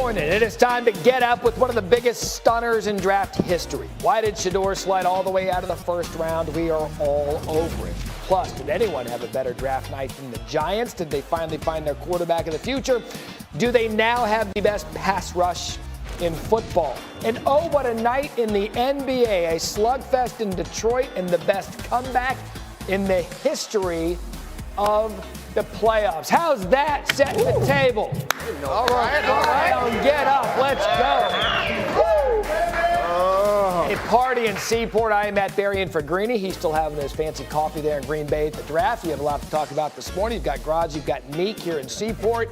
morning. It is time to get up with one of the biggest stunners in draft history. Why did Shedeur slide all the way out of the first round? We are all over it. Plus, did anyone have a better draft night than the Giants? Did they finally find their quarterback of the future? Do they now have the best pass rush in football? And oh, what a night in the NBA. A slugfest in Detroit and the best comeback in the history of the playoffs. How's that setting the table? All right. Get up. Let's go. A party in Seaport. I am Matt Berry in for Greeny. He's still having his fancy coffee there in Green Bay at the draft. You have a lot to talk about this morning. You've got Graz, you've got Meek here in Seaport.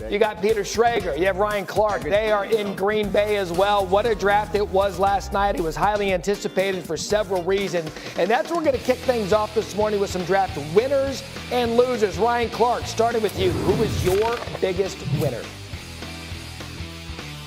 You got Peter Schrager. You have Ryan Clark. They are in Green Bay as well. What a draft it was last night. It was highly anticipated for several reasons. And that's where we're going to kick things off this morning with some draft winners and losers. Ryan Clark, starting with you. Who is your biggest winner?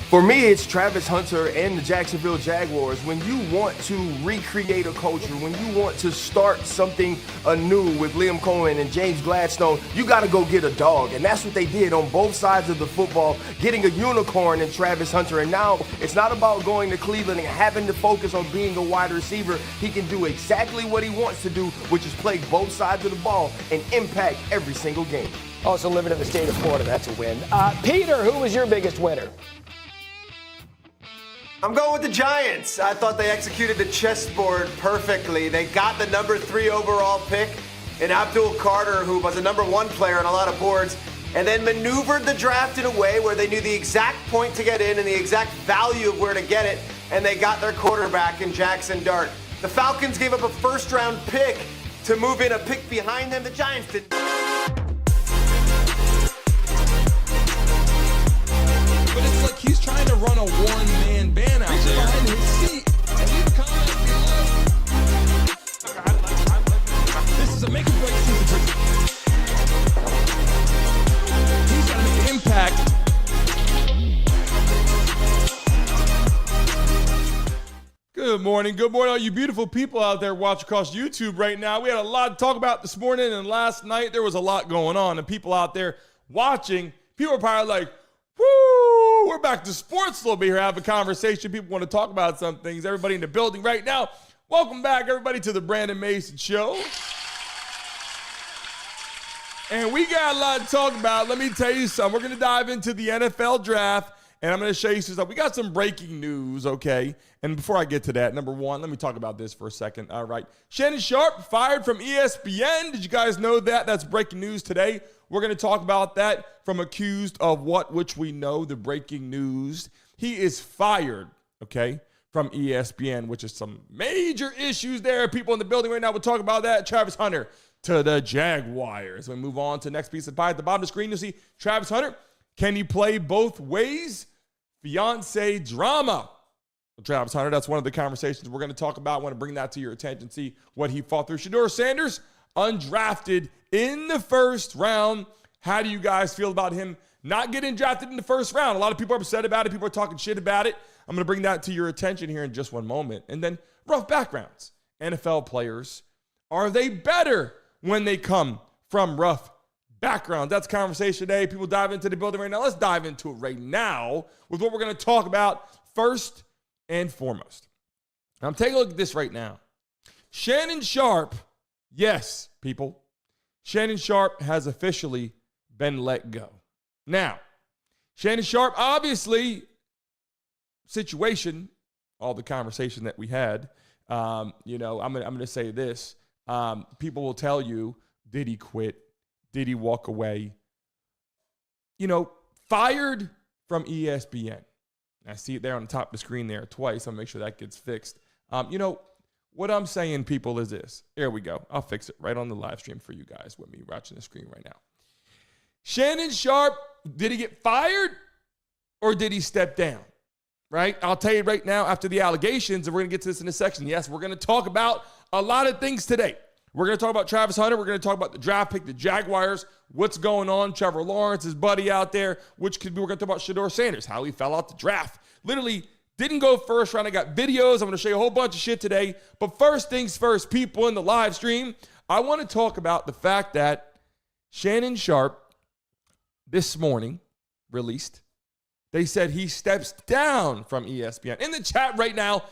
For me, it's Travis Hunter and the Jacksonville Jaguars. When you want to recreate a culture, when you want to start something anew with Liam Cohen and James Gladstone, you got to go get a dog. And that's what they did on both sides of the football, getting a unicorn in Travis Hunter. And now it's not about going to Cleveland and having to focus on being a wide receiver. He can do exactly what he wants to do, which is play both sides of the ball and impact every single game. Also living in the state of Florida, that's a win. Peter, who was your biggest winner? I'm going with the Giants. I thought they executed the chessboard perfectly. They got the number 3 overall pick in Abdul Carter, who was a number 1 player on a lot of boards, and then maneuvered the draft in a way where they knew the exact point to get in and the exact value of where to get it, and they got their quarterback in Jackson Dart. The Falcons gave up a first-round pick to move in a pick behind them. The Giants didn't. But it's like he's trying to run a one-man band out there. Behind his seat and leave comments below. This is a make-or-break season. He's got to make an impact. Good morning, all you beautiful people out there watching across YouTube right now. We had a lot to talk about this morning, and last night there was a lot going on, and people out there watching, people are probably like, woo, we're back to sports a little bit here, have a conversation. People want to talk about some things. Everybody in the building right now, welcome back, everybody, to the Brandon Mason Show. And we got a lot to talk about. Let me tell you something. We're going to dive into the NFL draft, and I'm going to show you some stuff. We got some breaking news, okay? And before I get to that, number one, let me talk about this for a second. All right. Shannon Sharpe fired from ESPN. Did you guys know that? That's breaking news today. We're going to talk about that from accused of what, which we know, the breaking news. He is fired, okay, from ESPN, which is some major issues there. People in the building right now will talk about that. Travis Hunter to the Jaguars. We move on to the next piece of pie. At the bottom of the screen, you'll see Travis Hunter. Can he play both ways? Fiance drama. Travis Hunter, that's one of the conversations we're going to talk about. I want to bring that to your attention, see what he fought through. Shedeur Sanders, undrafted in the first round. How do you guys feel about him not getting drafted in the first round? A lot of people are upset about it. People are talking shit about it. I'm going to bring that to your attention here in just one moment. And then rough backgrounds. NFL players, are they better when they come from rough backgrounds? That's conversation today. People dive into the building right now. Let's dive into it right now with what we're going to talk about first and foremost. I'm taking a look at this right now. Shannon Sharpe, yes, people, Shannon Sharpe has officially been let go. Now, Shannon Sharpe, obviously, situation, all the conversation that we had, I'm going to say this. People will tell you, did he quit? Did he walk away? Fired from ESPN. I see it there on the top of the screen there twice. I'll make sure that gets fixed. What I'm saying, people, is this. There we go. I'll fix it right on the live stream for you guys with me watching the screen right now. Shannon Sharpe, did he get fired or did he step down? Right? I'll tell you right now, after the allegations, and we're going to get to this in a section. Yes, we're going to talk about a lot of things today. We're going to talk about Travis Hunter. We're going to talk about the draft pick, the Jaguars, what's going on, Trevor Lawrence, his buddy out there, we're going to talk about Shedeur Sanders, how he fell out the draft. Literally didn't go first round. I got videos. I'm going to show you a whole bunch of shit today. But first things first, people in the live stream, I want to talk about the fact that Shannon Sharpe this morning released They said he steps down from ESPN. In the chat right now,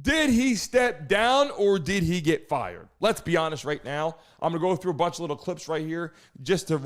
did he step down or did he get fired? Let's be honest right now. I'm going to go through a bunch of little clips right here just to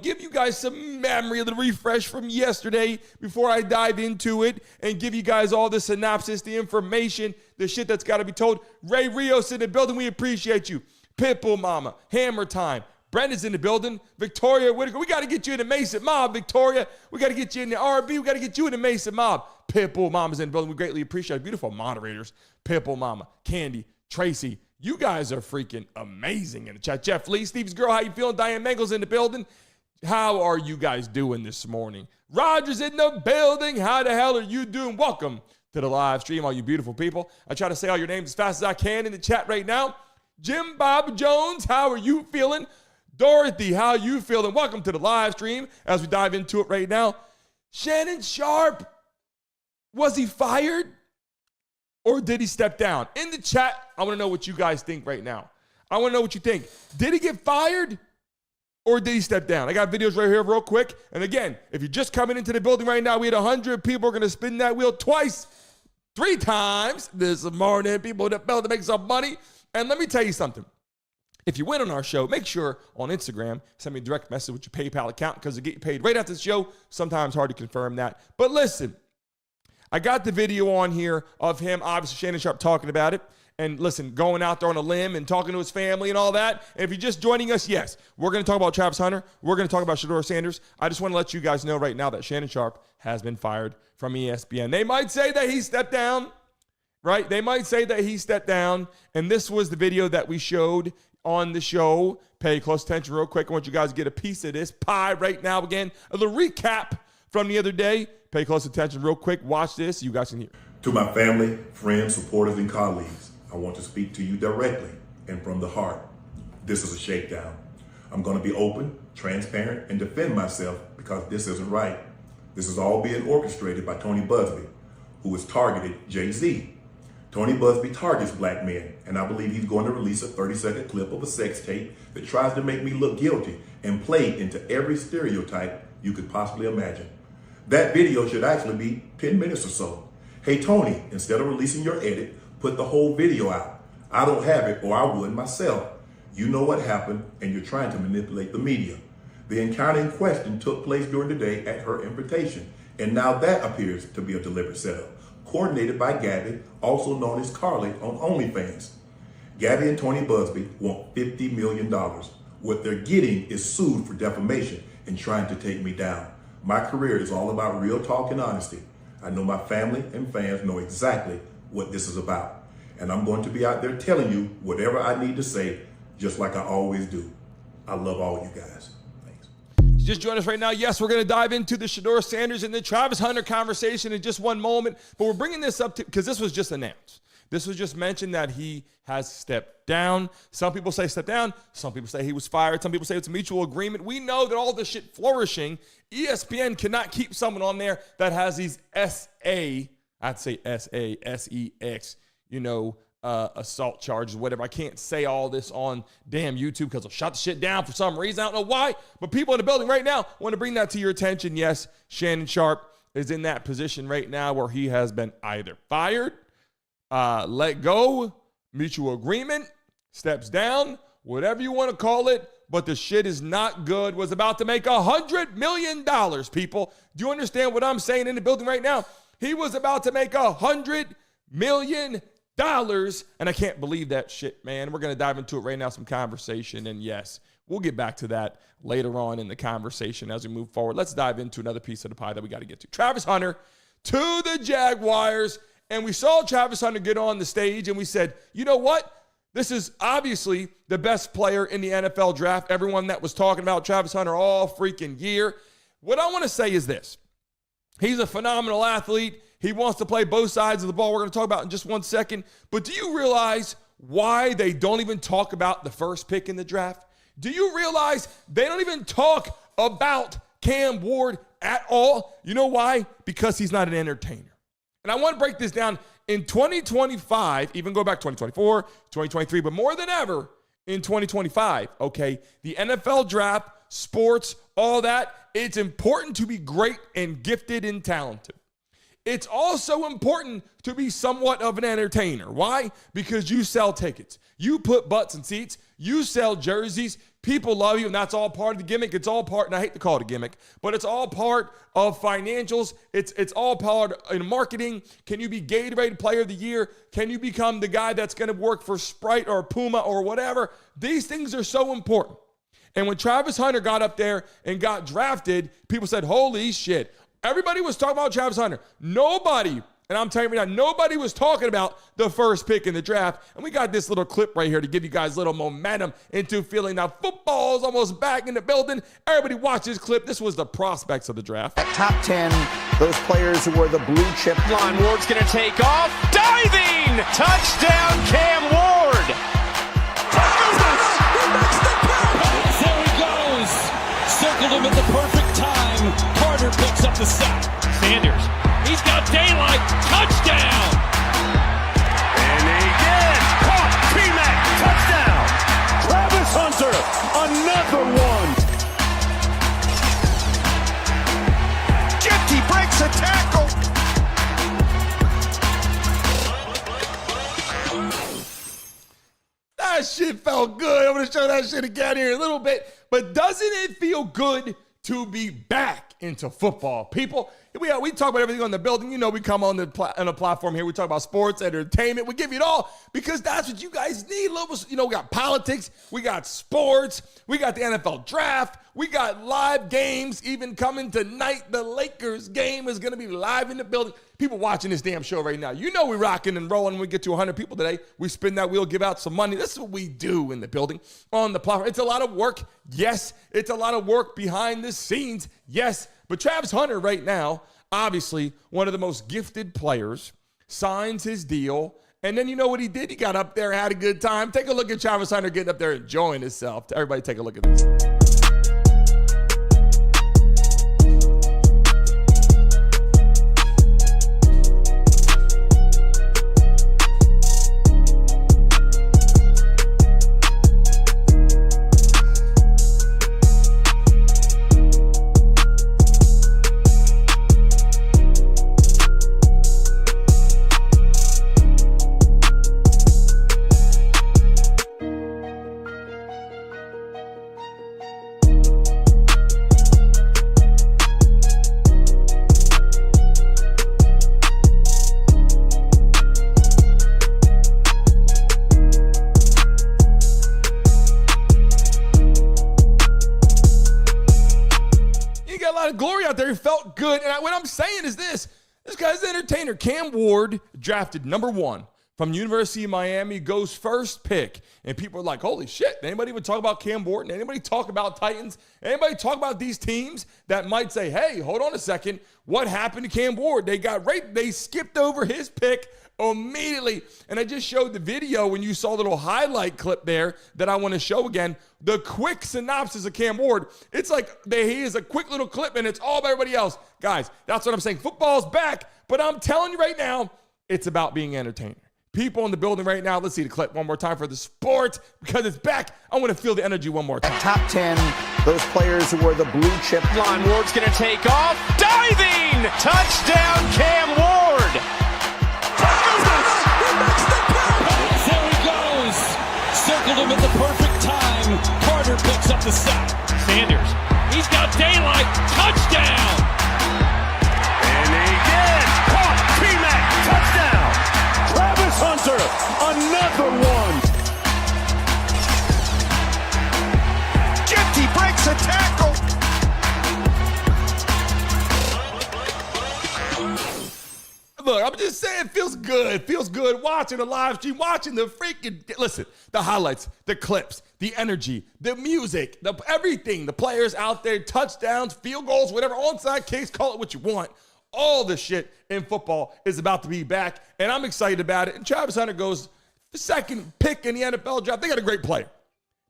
give you guys some memory, a little refresh from yesterday before I dive into it and give you guys all the synopsis, the information, the shit that's got to be told. Ray Rios in the building. We appreciate you. Pitbull Mama, Hammer Time. Brendan's in the building. Victoria Whitaker. We got to get you in the Mason Mob, Victoria. We got to get you in the RB. We got to get you in the Mason Mob. Pitbull Mama's in the building. We greatly appreciate it. Beautiful moderators. Pitbull Mama, Candy, Tracy. You guys are freaking amazing in the chat. Jeff Lee, Steve's girl, how you feeling? Diane Mangle's in the building. How are you guys doing this morning? Roger's in the building. How the hell are you doing? Welcome to the live stream, all you beautiful people. I try to say all your names as fast as I can in the chat right now. Jim Bob Jones, how are you feeling? Dorothy, how you feeling? Welcome to the live stream as we dive into it right now. Shannon Sharpe, was he fired or did he step down? In the chat, I want to know what you guys think right now. I want to know what you think. Did he get fired or did he step down? I got videos right here real quick. And again, if you're just coming into the building right now, we had 100 people are going to spin that wheel twice, 3 times this morning. People in the building to make some money. And let me tell you something. If you win on our show, make sure on Instagram, send me a direct message with your PayPal account because they get you paid right after the show. Sometimes hard to confirm that. But listen, I got the video on here of him, obviously Shannon Sharpe talking about it. And listen, going out there on a limb and talking to his family and all that. And if you're just joining us, yes, we're going to talk about Travis Hunter. We're going to talk about Shedeur Sanders. I just want to let you guys know right now that Shannon Sharpe has been fired from ESPN. They might say that he stepped down, right? They might say that he stepped down. And this was the video that we showed on the show. Pay close attention real quick. I want you guys to get a piece of this pie right now. Again, a little recap from the other day. Pay close attention real quick. Watch this. You guys can hear. To my family, friends, supporters, and colleagues, I want to speak to you directly and from the heart. This is a shakedown. I'm going to be open, transparent, and defend myself because this isn't right. This is all being orchestrated by Tony Busby, who has targeted Jay-Z. Tony Busby targets black men, and I believe he's going to release a 30-second clip of a sex tape that tries to make me look guilty and play into every stereotype you could possibly imagine. That video should actually be 10 minutes or so. Hey, Tony, instead of releasing your edit, put the whole video out. I don't have it, or I would myself. You know what happened, and you're trying to manipulate the media. The encounter in question took place during the day at her invitation, and now that appears to be a deliberate setup, coordinated by Gabby, also known as Carly on OnlyFans. Gabby and Tony Busby want $50 million. What they're getting is sued for defamation and trying to take me down. My career is all about real talk and honesty. I know my family and fans know exactly what this is about. And I'm going to be out there telling you whatever I need to say, just like I always do. I love all you guys. Thanks. Just join us right now. Yes, we're going to dive into the Shedeur Sanders and the Travis Hunter conversation in just one moment. But we're bringing this up because this was just announced. This was just mentioned that he has stepped down. Some people say step down. Some people say he was fired. Some people say it's a mutual agreement. We know that all this shit flourishing. ESPN cannot keep someone on there that has these S-A-S-E-X, assault charges, whatever. I can't say all this on damn YouTube because I'll shut the shit down for some reason. I don't know why, but people in the building right now want to bring that to your attention. Yes, Shannon Sharpe is in that position right now where he has been either fired, let go, mutual agreement, steps down, whatever you want to call it, but the shit is not good. Was about to make $100 million, people. Do you understand what I'm saying in the building right now? He was about to make $100 million. And I can't believe that shit, man. We're going to dive into it right now, some conversation. And yes, we'll get back to that later on in the conversation as we move forward. Let's dive into another piece of the pie that we got to get to. Travis Hunter to the Jaguars. And we saw Travis Hunter get on the stage and we said, you know what? This is obviously the best player in the NFL draft. Everyone that was talking about Travis Hunter all freaking year. What I want to say is this. He's a phenomenal athlete. He wants to play both sides of the ball. We're going to talk about it in just 1 second. But do you realize why they don't even talk about the first pick in the draft? Do you realize they don't even talk about Cam Ward at all? You know why? Because he's not an entertainer. And I want to break this down. In 2025, even go back 2024, 2023, but more than ever in 2025, okay, the NFL draft sports, all that. It's important to be great and gifted and talented. It's also important to be somewhat of an entertainer. Why? Because you sell tickets. You put butts in seats. You sell jerseys. People love you, and that's all part of the gimmick. It's all part, and I hate to call it a gimmick, but it's all part of financials. It's all part in marketing. Can you be Gatorade Player of the Year? Can you become the guy that's going to work for Sprite or Puma or whatever? These things are so important. And when Travis Hunter got up there and got drafted, people said, holy shit. Everybody was talking about Travis Hunter. Nobody, and I'm telling you right now, nobody was talking about the first pick in the draft. And we got this little clip right here to give you guys a little momentum into feeling now football's almost back in the building. Everybody watch this clip. This was the prospects of the draft. At top 10, those players who were the blue chip. Line Ward's going to take off. Diving! Touchdown, Cam Ward! There he goes. Circled him at the perfect time. Carter picks up the sack. Sanders, he's got daylight. Touchdown! And again, caught. T-Mac, touchdown. Travis Hunter, another one. Jifty breaks a tackle. That shit felt good. I'm going to show that shit again here in a little bit. But doesn't it feel good to be back into football? People, we talk about everything on the building. You know, we come on the platform here. We talk about sports, entertainment. We give you it all because that's what you guys need. You know, we got politics. We got sports. We got the NFL draft. We got live games even coming tonight. The Lakers game is going to be live in the building. People watching this damn show right now. You know we're rocking and rolling. When we get to 100 people today, we spin that wheel, give out some money. This is what we do in the building on the platform. It's a lot of work. Yes. It's a lot of work behind the scenes. Yes. But Travis Hunter right now, obviously one of the most gifted players, signs his deal. And then you know what he did? He got up there, had a good time. Take a look at Travis Hunter getting up there, enjoying himself. Everybody take a look at this. Glory out there. He felt good. And what I'm saying is this guy's an entertainer. Cam Ward, drafted number 1 from University of Miami, goes first pick. And people are like, holy shit. Anybody even talk about Cam Ward? Anybody talk about Titans? Anybody talk about these teams that might say, hey, hold on a second. What happened to Cam Ward? They skipped over his pick immediately. And I just showed the video when you saw the little highlight clip there that I want to show again. The quick synopsis of Cam Ward. It's like he is a quick little clip and it's all about everybody else. Guys, that's what I'm saying. Football's back, but I'm telling you right now, it's about being entertained. People in the building right now, let's see the clip one more time for the sport because it's back. I want to feel the energy one more time. At top 10, those players who were the blue chip. Line Ward's going to take off. Diving! Touchdown, Cam Ward! There he goes. Circled him at the perfect time. Carter picks up the sack. Sanders, he's got daylight. Touchdown! And again, caught. T-Mac, touchdown. Travis Hunter, another one. Jifty breaks a tackle. Look, I'm just saying it feels good. It feels good watching the live stream, watching the freaking, listen, the highlights, the clips, the energy, the music, everything, the players out there, touchdowns, field goals, whatever, onside kicks, call it what you want. All the shit in football is about to be back, and I'm excited about it. And Travis Hunter goes the second pick in the NFL draft. They got a great player.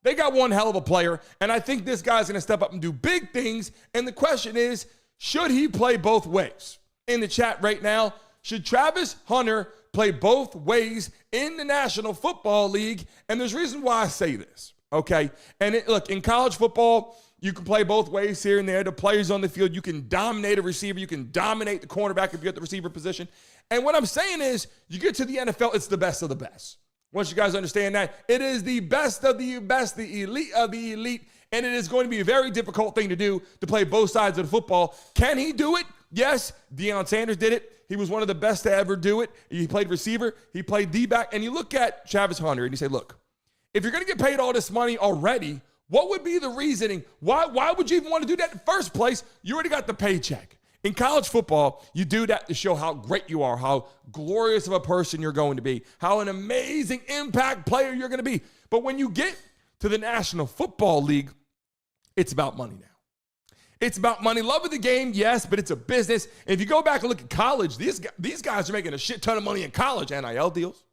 They got one hell of a player, and I think this guy's going to step up and do big things. And the question is, should he play both ways? In the chat right now, should Travis Hunter play both ways in the National Football League? And there's a reason why I say this, okay? And look, in college football, You can play both ways here and there. The players on the field, you can dominate a receiver. You can dominate the cornerback if you're at the receiver position. And what I'm saying is, you get to the NFL, it's the best of the best. Once you guys understand that, it is the best of the best, the elite of the elite, and it is going to be a very difficult thing to do to play both sides of the football. Can he do it? Yes. Deion Sanders did it. He was one of the best to ever do it. He played receiver. He played D-back. And you look at Travis Hunter and you say, look, if you're going to get paid all this money already, what would be the reasoning? Why would you even want to do that in the first place? You already got the paycheck. In college football, you do that to show how great you are, how glorious of a person you're going to be, how an amazing impact player you're going to be. But when you get to the National Football League, it's about money now. It's about money. Love of the game, yes, but it's a business. And if you go back and look at college, these guys are making a shit ton of money in college, NIL deals.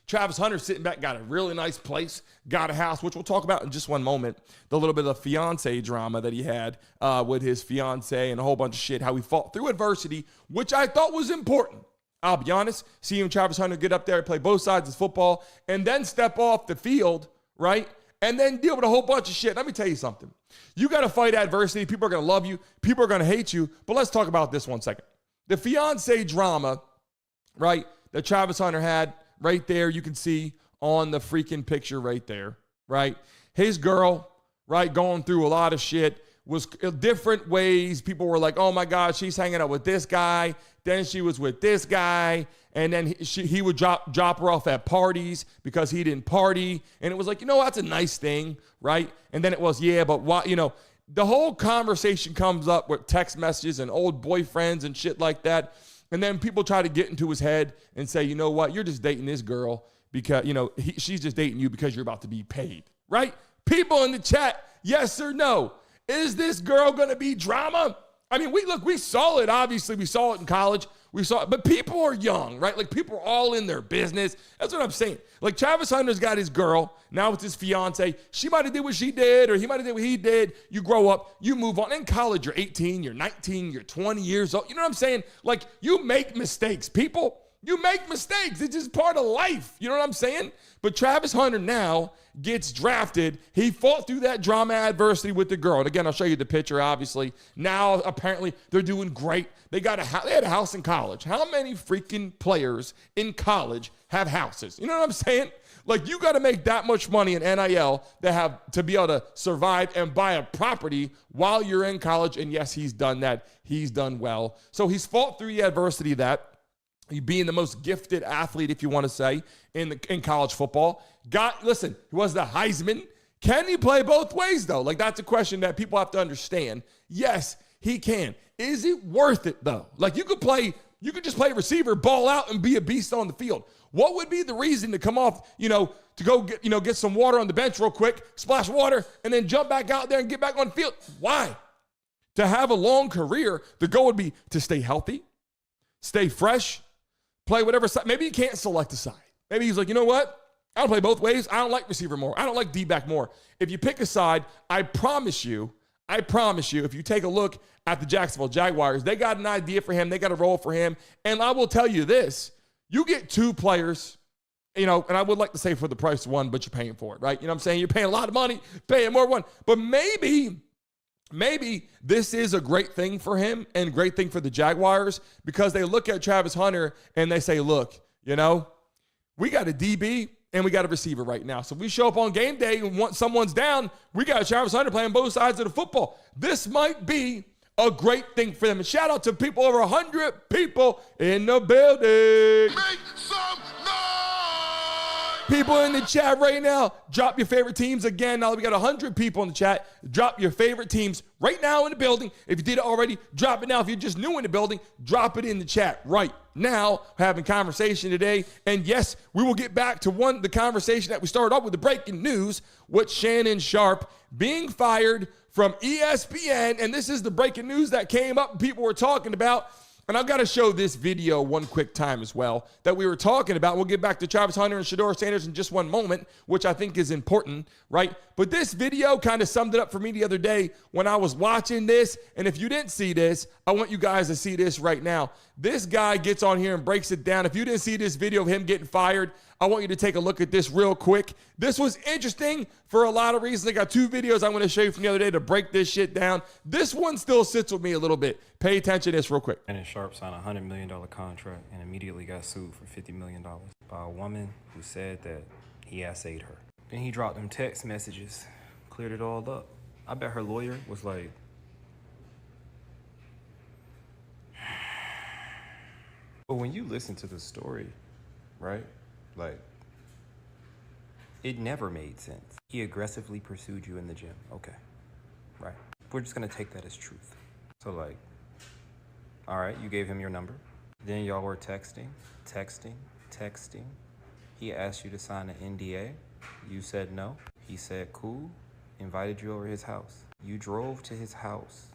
Travis Hunter sitting back, got a really nice place, got a house, which we'll talk about in just one moment. The little bit of fiance drama that he had with his fiance and a whole bunch of shit, how he fought through adversity, which I thought was important. I'll be honest, seeing Travis Hunter get up there, play both sides of football, and then step off the field, right? And then deal with a whole bunch of shit. Let me tell you something. You got to fight adversity. People are going to love you. People are going to hate you. But let's talk about this 1 second. The fiance drama, right, that Travis Hunter had, right there, you can see on the freaking picture right there, right? His girl, right, going through a lot of shit, was different ways. People were like, oh my God, she's hanging out with this guy. Then she was with this guy. And then he would drop her off at parties because he didn't party. And it was like, that's a nice thing, right? And then it was, yeah, but why, the whole conversation comes up with text messages and old boyfriends and shit like that. And then people try to get into his head and say, you know what, you're just dating this girl because, she's just dating you because you're about to be paid, right? People in the chat, yes or no. Is this girl going to be drama? I mean, we saw it, obviously. We saw it in college. We saw it, but people are young, right? Like, people are all in their business. That's what I'm saying. Like, Travis Hunter's got his girl. Now it's his fiance. She might have did what she did, or he might have did what he did. You grow up. You move on. In college, you're 18, you're 19, you're 20 years old. You know what I'm saying? Like, you make mistakes, people. You make mistakes. It's just part of life. You know what I'm saying? But Travis Hunter now gets drafted. He fought through that drama adversity with the girl. And again, I'll show you the picture, obviously. Now, apparently, they're doing great. They had a house in college. How many freaking players in college have houses? You know what I'm saying? Like, you got to make that much money in NIL to be able to survive and buy a property while you're in college. And yes, he's done that. He's done well. So he's fought through the adversity of that. Being the most gifted athlete, if you want to say, in college football. Listen, he was the Heisman. Can he play both ways, though? Like, that's a question that people have to understand. Yes, he can. Is it worth it, though? Like, you could just play receiver, ball out, and be a beast on the field. What would be the reason to come off, to go get some water on the bench real quick, splash water, and then jump back out there and get back on the field? Why? To have a long career, the goal would be to stay healthy, stay fresh, play whatever side. Maybe he can't select a side. Maybe he's like, you know what? I don't play both ways. I don't like receiver more. I don't like D-back more. If you pick a side, I promise you, if you take a look at the Jacksonville Jaguars, they got an idea for him. They got a role for him. And I will tell you this, you get two players, and I would like to say for the price of one, but you're paying for it, right? You know what I'm saying? You're paying a lot of money, paying more one. But maybe this is a great thing for him and great thing for the Jaguars because they look at Travis Hunter and they say, look, we got a DB and we got a receiver right now. So if we show up on game day and someone's down, we got Travis Hunter playing both sides of the football. This might be a great thing for them. And shout out to people, over 100 people in the building. Make some noise! People in the chat right now, drop your favorite teams. Again, now that we got 100 people in the chat, drop your favorite teams right now in the building. If you did it already, drop it now. If you're just new in the building, drop it in the chat right now. We're having conversation today. And yes, we will get back to the conversation that we started off with, the breaking news with Shannon Sharpe being fired from ESPN. And this is the breaking news that came up and people were talking about. And I've got to show this video one quick time as well that we were talking about. We'll get back to Travis Hunter and Shedeur Sanders in just one moment, which I think is important, right? But this video kind of summed it up for me the other day when I was watching this. And if you didn't see this, I want you guys to see this right now. This guy gets on here and breaks it down. If you didn't see this video of him getting fired, I want you to take a look at this real quick. This was interesting for a lot of reasons. I got 2 videos I'm going to show you from the other day to break this shit down. This one still sits with me a little bit. Pay attention to this real quick. Shannon Sharpe signed a $100 million contract and immediately got sued for $50 million by a woman who said that he assayed her. Then he dropped them text messages, cleared it all up. I bet her lawyer was like, but when you listen to the story, right, like, it never made sense. He aggressively pursued you in the gym. Okay, right. We're just gonna take that as truth. So like, all right, you gave him your number. Then y'all were texting. He asked you to sign an NDA. You said no. He said cool, invited you over his house. You drove to his house.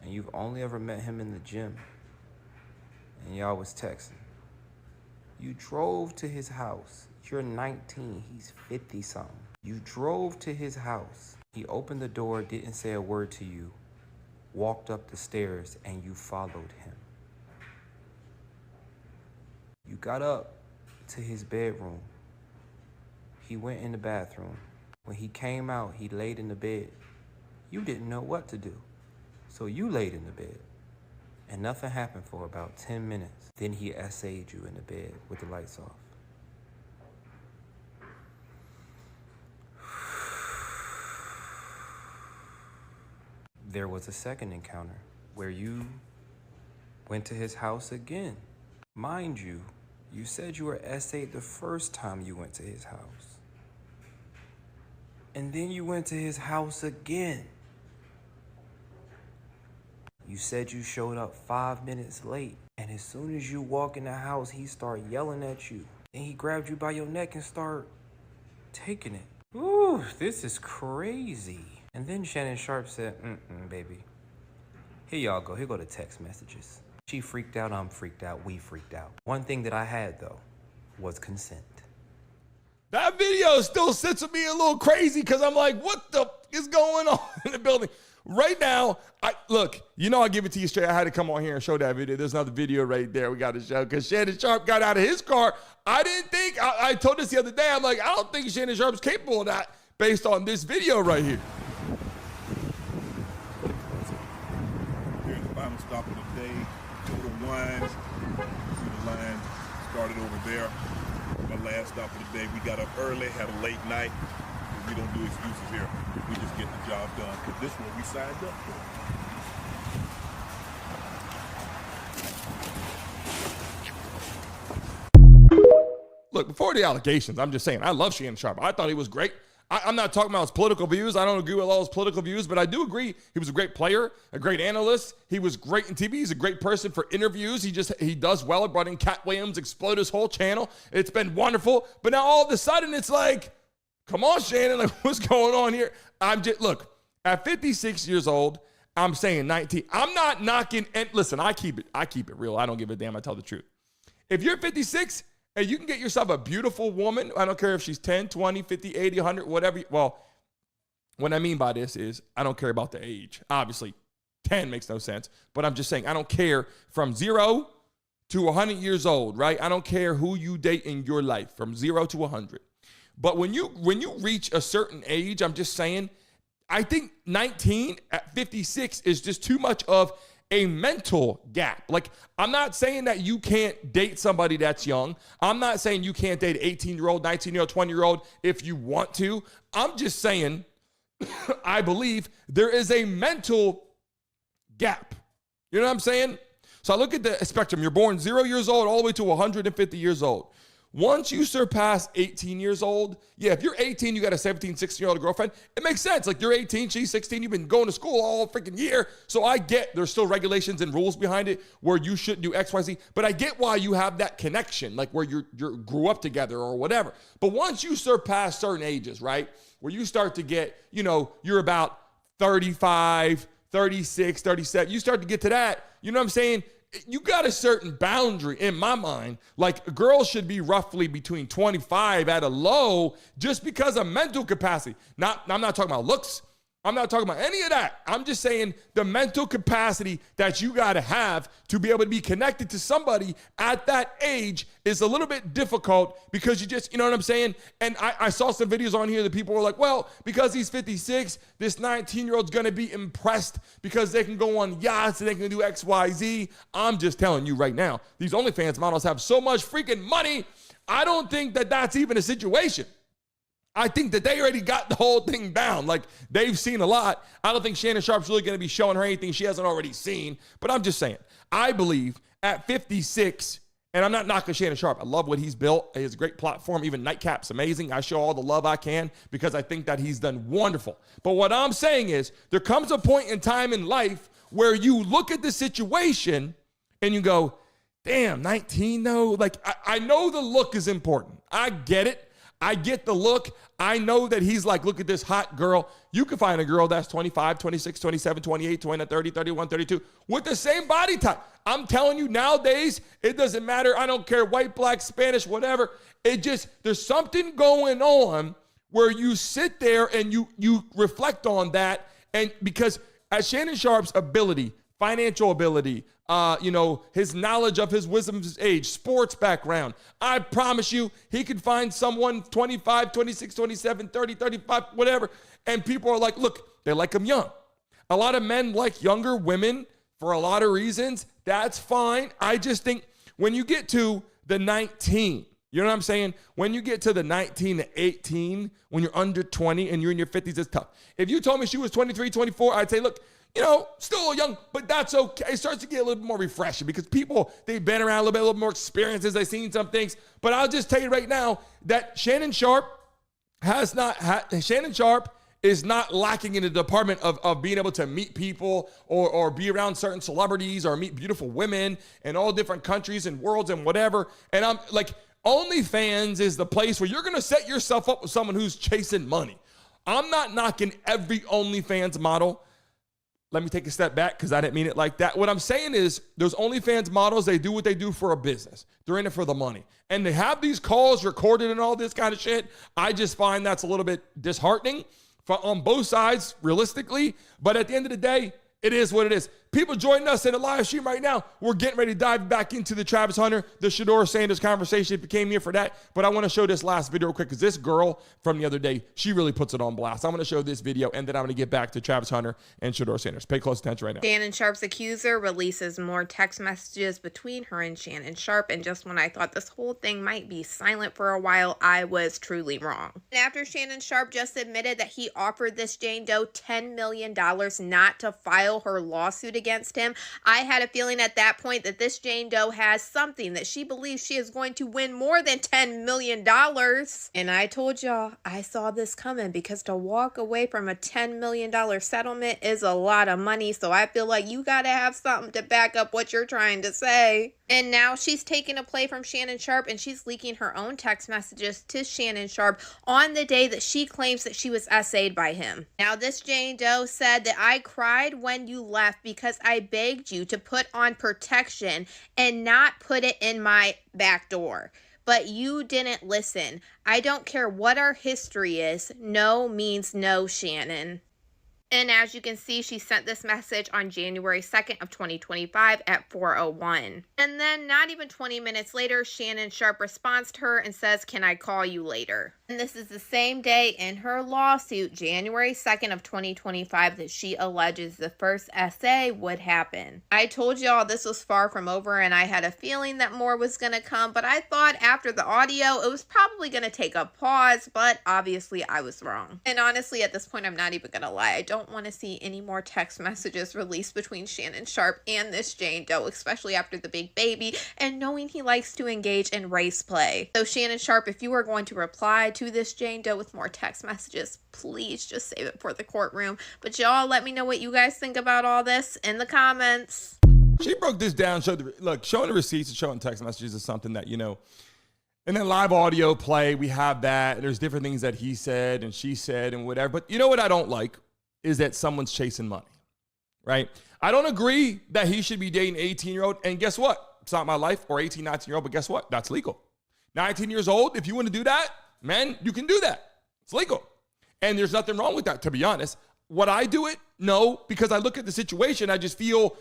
And you've only ever met him in the gym. And y'all was texting. You drove to his house. You're 19, he's 50-something. You drove to his house. He opened the door, didn't say a word to you, walked up the stairs, and you followed him. You got up to his bedroom. He went in the bathroom. When he came out, he laid in the bed. You didn't know what to do, so you laid in the bed. And nothing happened for about 10 minutes. Then he essayed you in the bed with the lights off. There was a second encounter where you went to his house again. Mind you, you said you were essayed the first time you went to his house. And then you went to his house again. You said you showed up 5 minutes late, and as soon as you walk in the house, he started yelling at you. Then he grabbed you by your neck and started taking it. Ooh, this is crazy. And then Shannon Sharpe said, baby. Here y'all go, here go the text messages. She freaked out, I'm freaked out, we freaked out. One thing that I had, though, was consent. That video still sits with me a little crazy because I'm like, what the is going on in the building? Right now, I give it to you straight. I had to come on here and show that video. There's another video right there we got to show because Shannon Sharpe got out of his car. I didn't think, I told this the other day, I'm like, I don't think Shannon Sharpe's capable of that based on this video right here. Here's the final stop of the day. Total wines. See the line started over there. My last stop of the day. We got up early, had a late night. We don't do excuses here. We just get the job done. Because this one we signed up for. Look, before the allegations, I'm just saying, I love Shannon Sharpe. I thought he was great. I'm not talking about his political views. I don't agree with all his political views, but I do agree he was a great player, a great analyst. He was great in TV. He's a great person for interviews. He does well. He brought in Cat Williams, exploded his whole channel. It's been wonderful. But now all of a sudden it's like, come on, Shannon, like what's going on here? Look, at 56 years old, I'm saying 19. I'm not knocking, and listen, I keep it real. I don't give a damn. I tell the truth. If you're 56 and you can get yourself a beautiful woman, I don't care if she's 10, 20, 50, 80, 100, whatever. Well, what I mean by this is I don't care about the age. Obviously, 10 makes no sense, but I'm just saying I don't care from 0 to 100 years old, right? I don't care who you date in your life from 0 to 100. But when you reach a certain age, I'm just saying, I think 19 at 56 is just too much of a mental gap. Like, I'm not saying that you can't date somebody that's young. I'm not saying you can't date an 18-year-old, 19-year-old, 20-year-old if you want to. I'm just saying I believe there is a mental gap. You know what I'm saying? So I look at the spectrum. You're born 0 years old all the way to 150 years old. Once you surpass 18 years old, yeah, if you're 18, you got a 17, 16-year-old girlfriend, it makes sense. Like, you're 18, she's 16, you've been going to school all freaking year. So I get there's still regulations and rules behind it where you shouldn't do X, Y, Z. But I get why you have that connection, like where you grew up together or whatever. But once you surpass certain ages, right, where you start to get, you're about 35, 36, 37, you start to get to that, you know what I'm saying? You got a certain boundary in my mind. Like, girls should be roughly between 25 at a low just because of mental capacity. I'm not talking about looks. I'm not talking about any of that. I'm just saying the mental capacity that you got to have to be able to be connected to somebody at that age is a little bit difficult because you just, you know what I'm saying? And I saw some videos on here that people were like, well, because he's 56, this 19-year-old's going to be impressed because they can go on yachts and they can do X, Y, Z. I'm just telling you right now, these OnlyFans models have so much freaking money. I don't think that that's even a situation. I think that they already got the whole thing down. Like, they've seen a lot. I don't think Shannon Sharpe's really going to be showing her anything she hasn't already seen. But I'm just saying, I believe at 56, and I'm not knocking Shannon Sharpe. I love what he's built. He has a great platform. Even Nightcap's amazing. I show all the love I can because I think that he's done wonderful. But what I'm saying is there comes a point in time in life where you look at the situation and you go, damn, 19 though? Like, I know the look is important. I get it. I get the look. I know that he's like, look at this hot girl. You can find a girl that's 25, 26, 27, 28, 29, 30, 31, 32 with the same body type. I'm telling you nowadays, it doesn't matter. I don't care, white, black, Spanish, whatever. It just, there's something going on where you sit there and you reflect on that. And because at Shannon Sharpe's ability, financial ability, his knowledge of his wisdom of his age, sports background, I promise you, he could find someone 25, 26, 27, 30, 35, whatever. And people are like, look, they like him young. A lot of men like younger women for a lot of reasons. That's fine. I just think when you get to the 19, you know what I'm saying? When you get to the 19 to 18, when you're under 20 and you're in your 50s, it's tough. If you told me she was 23, 24, I'd say, look, still young, but that's okay. It starts to get a little bit more refreshing because people, they've been around a little more experiences. They've seen some things. But I'll just tell you right now that Shannon Sharpe is not lacking in the department of being able to meet people or be around certain celebrities or meet beautiful women in all different countries and worlds and whatever. And I'm like, OnlyFans is the place where you're going to set yourself up with someone who's chasing money. I'm not knocking every OnlyFans model. Let me take a step back because I didn't mean it like that. What I'm saying is those OnlyFans models, they do what they do for a business. They're in it for the money. And they have these calls recorded and all this kind of shit. I just find that's a little bit disheartening on both sides, realistically. But at the end of the day, it is what it is. People joining us in the live stream right now. We're getting ready to dive back into the Travis Hunter, the Shedeur Sanders conversation if you came here for that. But I want to show this last video real quick because this girl from the other day, she really puts it on blast. I'm going to show this video and then I'm going to get back to Travis Hunter and Shedeur Sanders. Pay close attention right now. Shannon Sharpe's accuser releases more text messages between her and Shannon Sharpe. And just when I thought this whole thing might be silent for a while, I was truly wrong. And after Shannon Sharpe just admitted that he offered this Jane Doe $10 million not to file her lawsuit against him, I had a feeling at that point that this Jane Doe has something, that she believes she is going to win more than $10 million. And I told y'all I saw this coming because to walk away from a $10 million settlement is a lot of money. So I feel like you got to have something to back up what you're trying to say. And now she's taking a play from Shannon Sharpe and she's leaking her own text messages to Shannon Sharpe on the day that she claims that she was essayed by him. Now this Jane Doe said that I cried when you left because I begged you to put on protection and not put it in my back door. But you didn't listen. I don't care what our history is. No means no, Shannon. And as you can see, she sent this message on January 2nd of 2025 at 4:01. And then not even 20 minutes later, Shannon Sharpe responds to her and says, "Can I call you later?" And this is the same day in her lawsuit, January 2nd of 2025, that she alleges the first essay would happen. I told y'all this was far from over and I had a feeling that more was going to come, but I thought after the audio, it was probably going to take a pause, but obviously I was wrong. And honestly, at this point, I'm not even going to lie. I don't want to see any more text messages released between Shannon Sharpe and this Jane Doe, especially after the big baby and knowing he likes to engage in race play. So Shannon Sharpe, if you are going to reply to this Jane Doe with more text messages, please just save it for the courtroom. But y'all let me know what you guys think about all this in the comments. She broke this down. Showing the receipts and showing text messages is something that, and then live audio play, we have that. There's different things that he said and she said and whatever. But you know what I don't like is that someone's chasing money, right? I don't agree that he should be dating an 18-year-old. And guess what? It's not my life, or 18, 19-year-old, but guess what? That's legal. 19 years old, if you want to do that, man, you can do that. It's legal. And there's nothing wrong with that, to be honest. would I do it? No, because I look at the situation, I just feel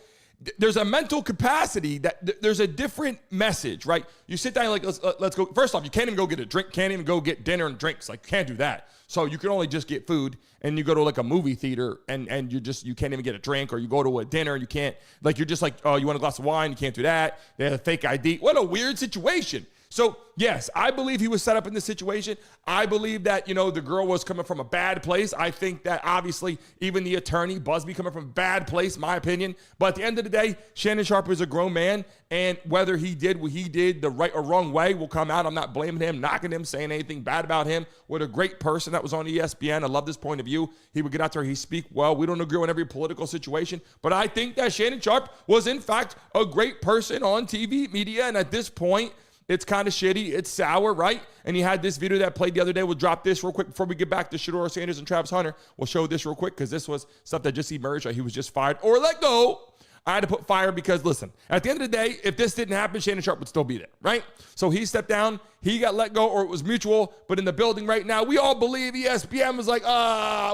there's a mental capacity that there's a different message, right? You sit down like, let's go. First off, you can't even go get a drink, can't even go get dinner and drinks. Like, can't do that. So you can only just get food, and you go to like a movie theater and you can't even get a drink, or you go to a dinner and you can't, like, you're just like, oh, you want a glass of wine? You can't do that. They have a fake ID. What a weird situation. So, yes, I believe he was set up in this situation. I believe that, the girl was coming from a bad place. I think that, obviously, even the attorney, Busby, coming from a bad place, my opinion. But at the end of the day, Shannon Sharpe is a grown man, and whether he did what he did the right or wrong way will come out. I'm not blaming him, knocking him, saying anything bad about him. What a great person that was on ESPN. I love this point of view. He would get out there, he speak well. We don't agree on every political situation, but I think that Shannon Sharpe was, in fact, a great person on TV, media, and at this point, it's kind of shitty. It's sour, right? And he had this video that played the other day. We'll drop this real quick before we get back to Shedeur Sanders and Travis Hunter. We'll show this real quick because this was stuff that just emerged. He was just fired or let go. I had to put fire because, listen, at the end of the day, if this didn't happen, Shannon Sharpe would still be there, right? So he stepped down. He got let go, or it was mutual. But in the building right now, we all believe ESPN was like,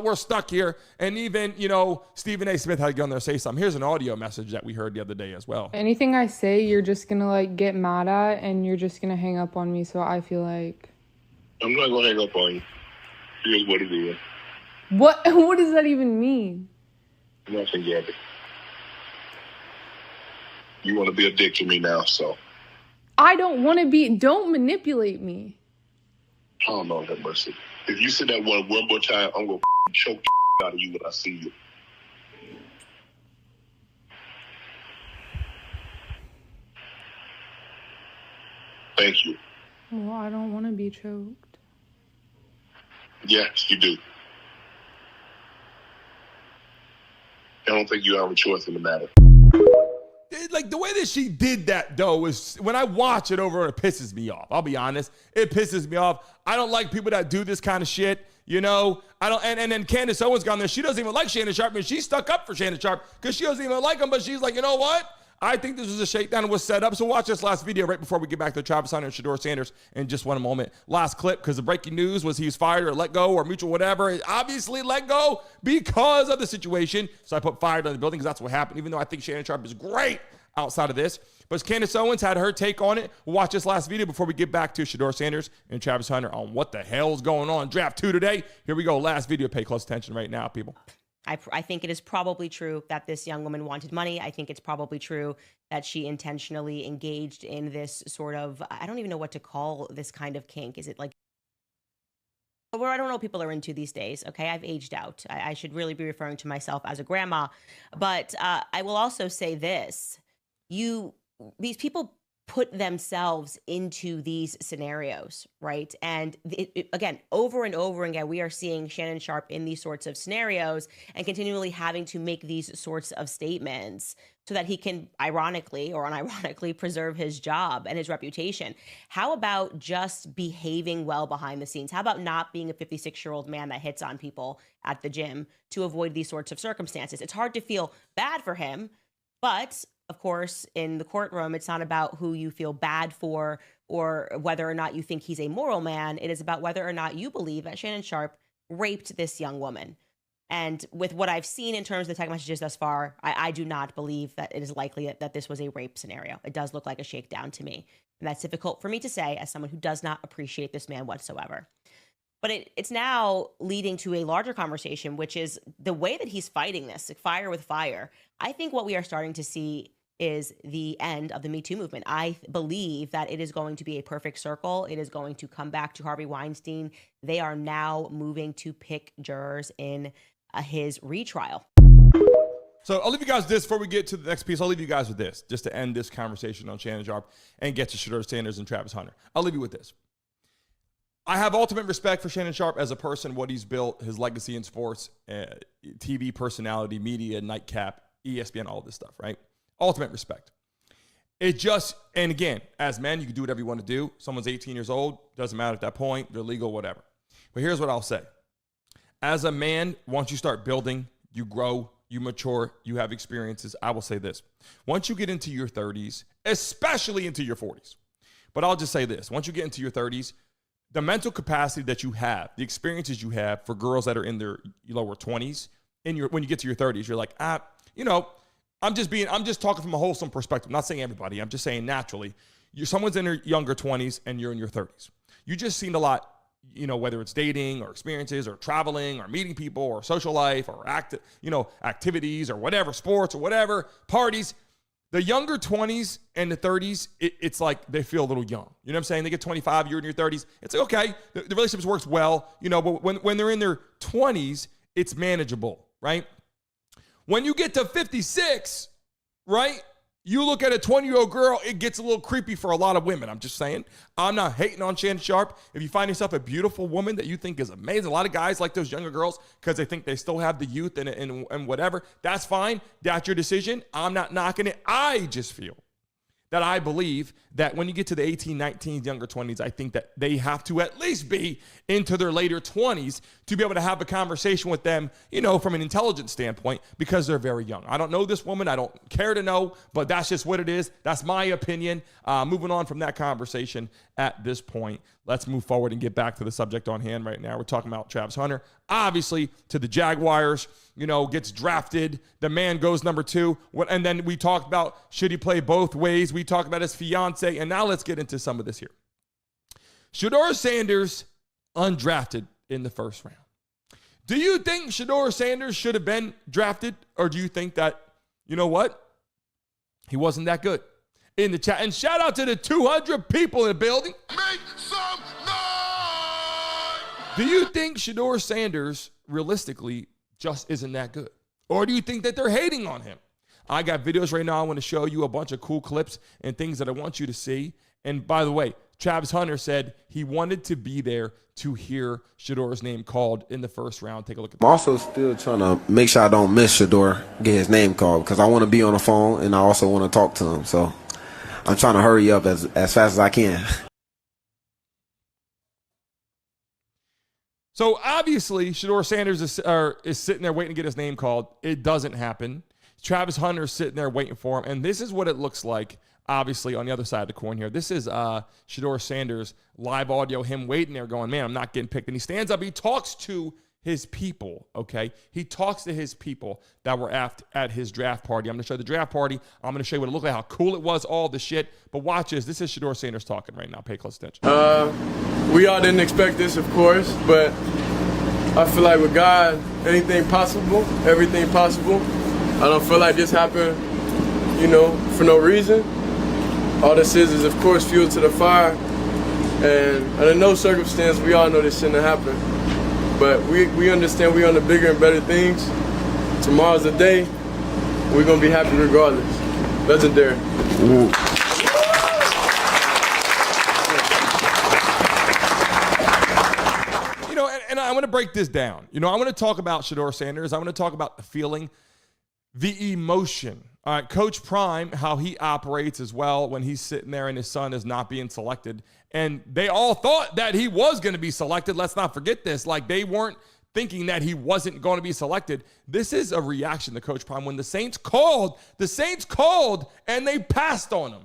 we're stuck here. And even, Stephen A. Smith had to get on there and say something. Here's an audio message that we heard the other day as well. Anything I say, you're just going to, get mad at, and you're just going to hang up on me. So I feel like... I'm not going to hang up on you. Here's what it is. What does that even mean? Nothing, Gabby. You want to be a dick to me now, so. I don't want to be. Don't manipulate me. I don't know that mercy. If you say that one more time, I'm going to choke the out of you when I see you. Thank you. Well, I don't want to be choked. Yes, you do. I don't think you have a choice in the matter. Like, the way that she did that, though, is when I watch it over, it pisses me off. I'll be honest. It pisses me off. I don't like people that do this kind of shit, I don't, and then Candace Owens gone there. She doesn't even like Shannon Sharpe, and she stuck up for Shannon Sharpe because she doesn't even like him, but she's like, you know what? I think this was a shakedown and was set up. So watch this last video right before we get back to Travis Hunter and Shedeur Sanders in just one moment. Last clip, because the breaking news was he was fired or let go or mutual whatever. Obviously let go because of the situation. So I put fired on the building because that's what happened, even though I think Shannon Sharpe is great outside of this. But Candace Owens had her take on it. We'll watch this last video before we get back to Shedeur Sanders and Travis Hunter on what the hell's going on. Draft 2 today. Here we go. Last video. Pay close attention right now, people. I think it is probably true that this young woman wanted money. I think it's probably true that she intentionally engaged in this sort of, I don't even know what to call this kind of kink. Is it like, where I don't know what people are into these days. Okay, I've aged out. I should really be referring to myself as a grandma. But I will also say this. These people put themselves into these scenarios, right? And again, over and over again, we are seeing Shannon Sharpe in these sorts of scenarios and continually having to make these sorts of statements so that he can ironically or unironically preserve his job and his reputation. How about just behaving well behind the scenes? How about not being a 56-year-old man that hits on people at the gym to avoid these sorts of circumstances? It's hard to feel bad for him, but of course, in the courtroom, it's not about who you feel bad for or whether or not you think he's a moral man. It is about whether or not you believe that Shannon Sharpe raped this young woman. And with what I've seen in terms of the text messages thus far, I do not believe that it is likely that this was a rape scenario. It does look like a shakedown to me. And that's difficult for me to say as someone who does not appreciate this man whatsoever. But it's now leading to a larger conversation, which is the way that he's fighting this, like fire with fire. I think what we are starting to see is the end of the Me Too movement. I believe that it is going to be a perfect circle. It is going to come back to Harvey Weinstein. They are now moving to pick jurors in his retrial. So I'll leave you guys this before we get to the next piece. I'll leave you guys with this just to end this conversation on Shannon Sharpe and get to Shedeur Sanders and Travis Hunter. I'll leave you with this. I have ultimate respect for Shannon Sharpe as a person, what he's built, his legacy in sports, TV personality, media, nightcap, ESPN, all this stuff, right? Ultimate respect. It just, and again, as men, you can do whatever you want to do. Someone's 18 years old, doesn't matter at that point, they're legal, whatever. But here's what I'll say. As a man, once you start building, you grow, you mature, you have experiences, I will say this. Once you get into your 30s, especially into your 40s, but I'll just say this. Once you get into your 30s, the mental capacity that you have, the experiences you have for girls that are in their lower 20s, when you get to your 30s, you're like, I'm just talking from a wholesome perspective. I'm not saying everybody. I'm just saying naturally. Someone's in their younger 20s and you're in your 30s. You just seen a lot, whether it's dating or experiences or traveling or meeting people or social life or activities or whatever, sports or whatever, parties. The younger 20s and the 30s, it's like they feel a little young. You know what I'm saying? They get 25, you're in your 30s. It's like, okay, the relationships works well, but when they're in their 20s, it's manageable, right? When you get to 56, right, you look at a 20-year-old girl, it gets a little creepy for a lot of women. I'm just saying. I'm not hating on Shannon Sharpe. If you find yourself a beautiful woman that you think is amazing, a lot of guys like those younger girls because they think they still have the youth and whatever. That's fine. That's your decision. I'm not knocking it. I just feel that I believe that when you get to the 18, 19, younger 20s, I think that they have to at least be into their later 20s to be able to have a conversation with them, from an intelligence standpoint, because they're very young. I don't know this woman. I don't care to know, but that's just what it is. That's my opinion. Moving on from that conversation at this point, let's move forward and get back to the subject on hand right now. We're talking about Travis Hunter, obviously to the Jaguars, gets drafted. The man goes number 2. And then we talked about, should he play both ways? We talked about his fiance. And now let's get into some of this here. Shedeur Sanders, undrafted in the first round. Do you think Shedeur Sanders should have been drafted? Or do you think that, he wasn't that good? In the chat. And shout out to the 200 people in the building. Make some noise! Do you think Shedeur Sanders, realistically, just isn't that good? Or do you think that they're hating on him? I got videos right now. I want to show you a bunch of cool clips and things that I want you to see. And by the way, Travis Hunter said he wanted to be there to hear Shedeur's name called in the first round. Take a look at that. I'm also still trying to make sure I don't miss Shedeur, get his name called, because I want to be on the phone and I also want to talk to him. So I'm trying to hurry up as fast as I can. So obviously, Shedeur Sanders is sitting there waiting to get his name called. It doesn't happen. Travis Hunter's sitting there waiting for him. And this is what it looks like, obviously, on the other side of the coin here. This is Shedeur Sanders, live audio, him waiting there going, man, I'm not getting picked. And he stands up. He talks to his people, okay? He talks to his people that were at his draft party. I'm going to show you the draft party. I'm going to show you what it looked like, how cool it was, all the shit. But watch this. This is Shedeur Sanders talking right now. Pay close attention. We all didn't expect this, of course, but I feel like with God, anything possible, everything possible. I don't feel like this happened, for no reason. All this is of course, fuel to the fire. And under no circumstance, we all know this shouldn't have happened. But we understand we're on the bigger and better things. Tomorrow's the day. We're going to be happy regardless. Legendary. Ooh. And I want to break this down. I want to talk about Shedeur Sanders. I want to talk about the feeling, the emotion. All right, Coach Prime, how he operates as well when he's sitting there and his son is not being selected. And they all thought that he was going to be selected. Let's not forget this. Like, they weren't thinking that he wasn't going to be selected. This is a reaction to Coach Prime. When the Saints called and they passed on him.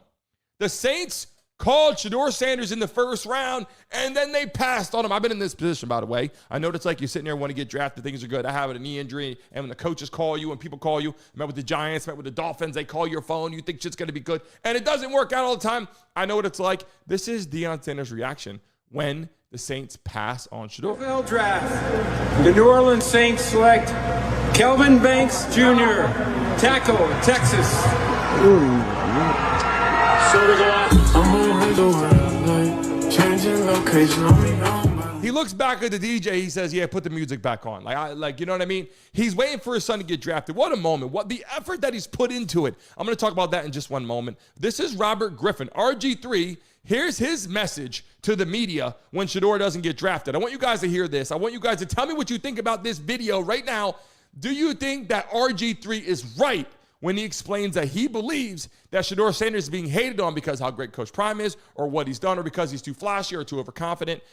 The Saints called Shedeur Sanders in the first round, and then they passed on him. I've been in this position, by the way. I know it's like you're sitting there want to get drafted. Things are good. I have a knee injury, and when the coaches call you and people call you, I met with the Giants, met with the Dolphins, they call your phone. You think shit's going to be good, and it doesn't work out all the time. I know what it's like. This is Deion Sanders' reaction when the Saints pass on Shedeur. NFL draft. The New Orleans Saints select Kelvin Banks Jr., tackle, Texas. He looks back at the DJ. He says, yeah, put the music back on. You know what I mean? He's waiting for his son to get drafted. What a moment. What the effort that he's put into it. I'm going to talk about that in just one moment. This is Robert Griffin, RG3. Here's his message to the media when Shedeur doesn't get drafted. I want you guys to hear this. I want you guys to tell me what you think about this video right now. Do you think that RG3 is right when he explains that he believes that Shedeur Sanders is being hated on because how great Coach Prime is, or what he's done, or because he's too flashy or too overconfident?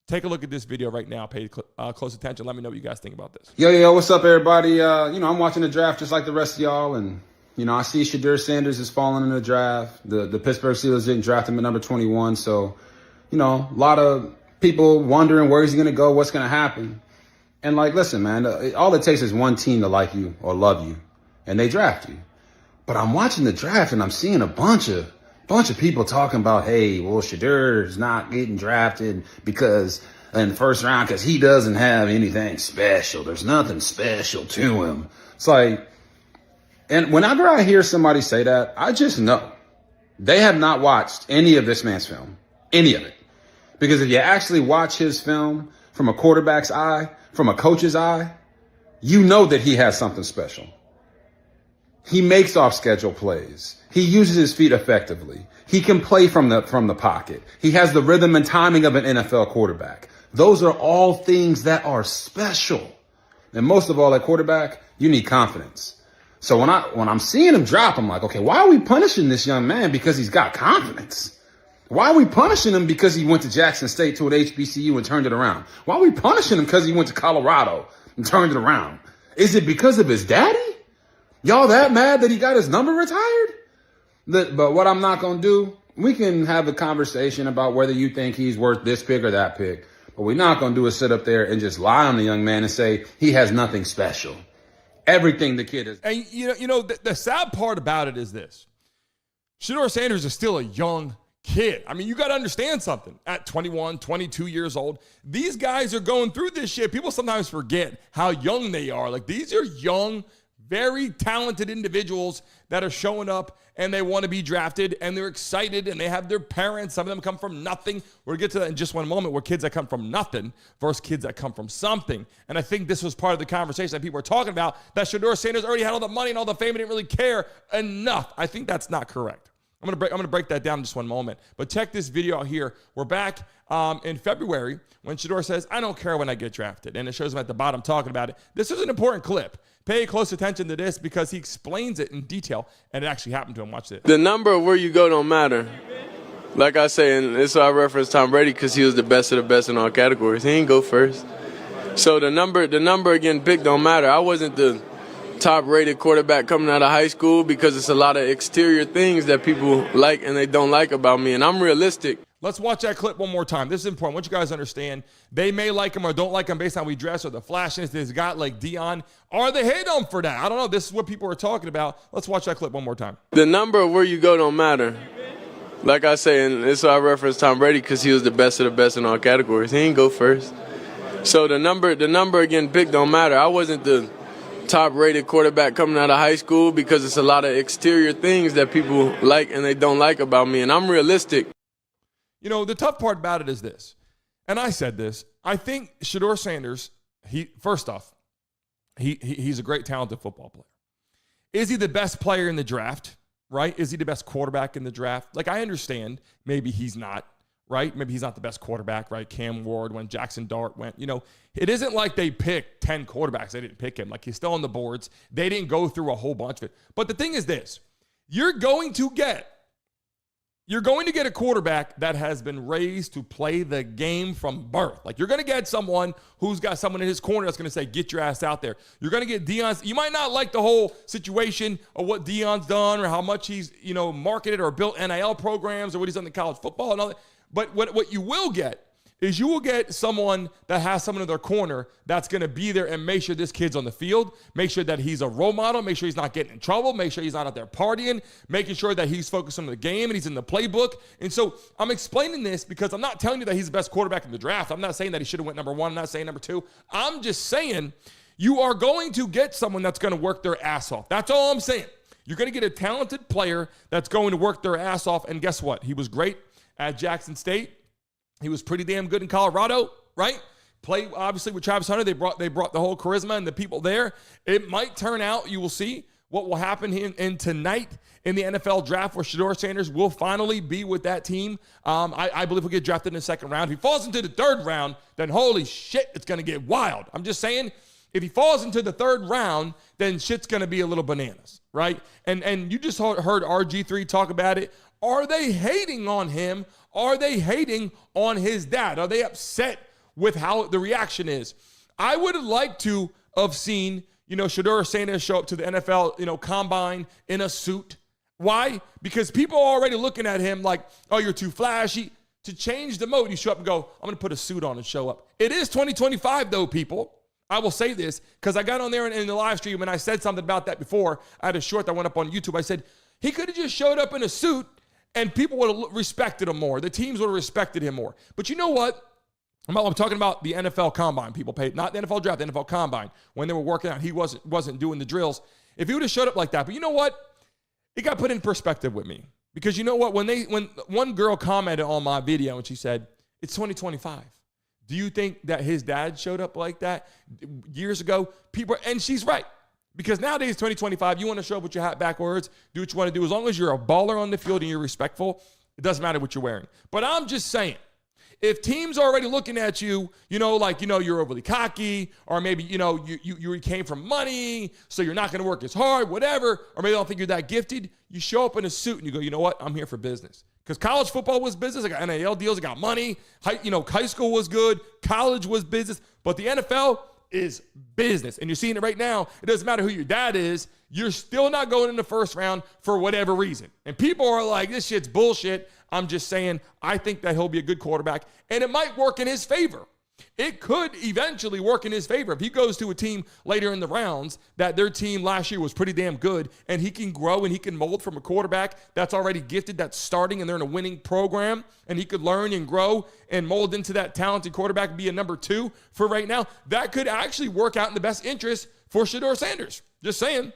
Take a look at this video right now. Pay close attention. Let me know what you guys think about this. Yo, what's up, everybody? I'm watching the draft just like the rest of y'all, and I see Shedeur Sanders is falling in the draft. The Pittsburgh Steelers didn't draft him at number 21, so a lot of people wondering where he's going to go, what's going to happen. And like, listen, man, all it takes is one team to like you or love you, and they draft you. But I'm watching the draft and I'm seeing a bunch of people talking about, hey, well, Shedeur is not getting drafted because in the first round because he doesn't have anything special. There's nothing special to him. It's like, and whenever I hear somebody say that, I just know they have not watched any of this man's film, any of it. Because if you actually watch his film from a quarterback's eye, from a coach's eye, you know that he has something special. He makes off-schedule plays. He uses his feet effectively. He can play from the pocket. He has the rhythm and timing of an NFL quarterback. Those are all things that are special. And most of all, at quarterback, you need confidence. So when I'm seeing him drop, I'm like, okay, why are we punishing this young man because he's got confidence? Why are we punishing him because he went to Jackson State to an HBCU and turned it around? Why are we punishing him because he went to Colorado and turned it around? Is it because of his daddy? Y'all that mad that he got his number retired? But what I'm not going to do, we can have a conversation about whether you think he's worth this pick or that pick. But we're not going to do is sit up there and just lie on the young man and say he has nothing special. Everything the kid is. And, the sad part about it is this. Shedeur Sanders is still a young kid. I mean, you got to understand something. At 21, 22 years old, these guys are going through this shit. People sometimes forget how young they are. Like, these are young, very talented individuals that are showing up and they want to be drafted and they're excited and they have their parents. Some of them come from nothing. We'll get to that in just one moment, where kids that come from nothing versus kids that come from something. And I think this was part of the conversation that people were talking about, that Shedeur Sanders already had all the money and all the fame and didn't really care enough. I think that's not correct. I'm gonna break that down in just one moment. But check this video out here. We're back in February when Shedeur says, I don't care when I get drafted. And it shows him at the bottom talking about it. This is an important clip. Pay close attention to this because he explains it in detail, and it actually happened to him. Watch this. The number of where you go don't matter. Like I say, and this is why I reference Tom Brady, because he was the best of the best in all categories. He didn't go first. So the number getting picked don't matter. I wasn't the top-rated quarterback coming out of high school because it's a lot of exterior things that people like and they don't like about me, and I'm realistic. Let's watch that clip one more time. This is important. I want you guys to understand. They may like him or don't like him based on how we dress or the flashiness that he's got, like Deion. Or they hate him for that. I don't know. This is what people are talking about. Let's watch that clip one more time. The number of where you go don't matter. Like I say, and this is why I reference Tom Brady, because he was the best of the best in all categories. He didn't go first. So the number getting picked don't matter. I wasn't the top-rated quarterback coming out of high school because it's a lot of exterior things that people like and they don't like about me, and I'm realistic. The tough part about it is this, and I said this, I think Shedeur Sanders, first off, he's a great, talented football player. Is he the best player in the draft, right? Is he the best quarterback in the draft? Like, I understand maybe he's not, right? Maybe he's not the best quarterback, right? Cam Ward went, Jackson Dart went. It isn't like they picked 10 quarterbacks. They didn't pick him. Like, he's still on the boards. They didn't go through a whole bunch of it. But the thing is this, you're going to get a quarterback that has been raised to play the game from birth. Like, you're going to get someone who's got someone in his corner that's going to say, get your ass out there. You're going to get Deion. You might not like the whole situation of what Deion's done or how much he's, marketed or built NIL programs or what he's done in college football and all that. But what you will get is you will get someone that has someone in their corner that's going to be there and make sure this kid's on the field, make sure that he's a role model, make sure he's not getting in trouble, make sure he's not out there partying, making sure that he's focused on the game and he's in the playbook. And so I'm explaining this because I'm not telling you that he's the best quarterback in the draft. I'm not saying that he should have went number one. I'm not saying number two. I'm just saying you are going to get someone that's going to work their ass off. That's all I'm saying. You're going to get a talented player that's going to work their ass off. And guess what? He was great at Jackson State. He was pretty damn good in Colorado, right? Play obviously with Travis Hunter. They brought the whole charisma and the people there. It might turn out, you will see what will happen in tonight in the NFL draft, where Shedeur Sanders will finally be with that team. I believe he'll get drafted in the second round. If he falls into the third round, then holy shit, it's going to get wild. I'm just saying, if he falls into the third round, then shit's going to be a little bananas, right? And you just heard RG3 talk about it. Are they hating on him? Are they hating on his dad? Are they upset with how the reaction is? I would have liked to have seen, Shedeur Sanders show up to the NFL, combine in a suit. Why? Because people are already looking at him like, oh, you're too flashy. To change the mode, you show up and go, I'm going to put a suit on and show up. It is 2025 though, people. I will say this because I got on there in the live stream and I said something about that before. I had a short that went up on YouTube. I said, he could have just showed up in a suit and people would have respected him more. The teams would have respected him more. But you know what? I'm talking about the NFL Combine. People paid, not the NFL Draft, the NFL Combine. When they were working out, he wasn't doing the drills. If he would have showed up like that, but you know what? It got put in perspective with me. Because you know what? When one girl commented on my video and she said, it's 2025. Do you think that his dad showed up like that years ago? And she's right. Because nowadays, 2025, you want to show up with your hat backwards, do what you want to do. As long as you're a baller on the field and you're respectful, it doesn't matter what you're wearing. But I'm just saying, if teams are already looking at you, you're overly cocky, or maybe, you came from money, so you're not going to work as hard, whatever, or maybe they don't think you're that gifted, you show up in a suit and you go, you know what, I'm here for business. Because college football was business. I got NIL deals. I got money. High school was good. College was business. But the NFL is business. And you're seeing it right now. It doesn't matter who your dad is. You're still not going in the first round for whatever reason. And people are like, this shit's bullshit. I'm just saying, I think that he'll be a good quarterback. And it might work in his favor. It could eventually work in his favor. If he goes to a team later in the rounds that their team last year was pretty damn good and he can grow and he can mold from a quarterback that's already gifted, that's starting and they're in a winning program, and he could learn and grow and mold into that talented quarterback and be a number 2 for right now, that could actually work out in the best interest for Shedeur Sanders. Just saying.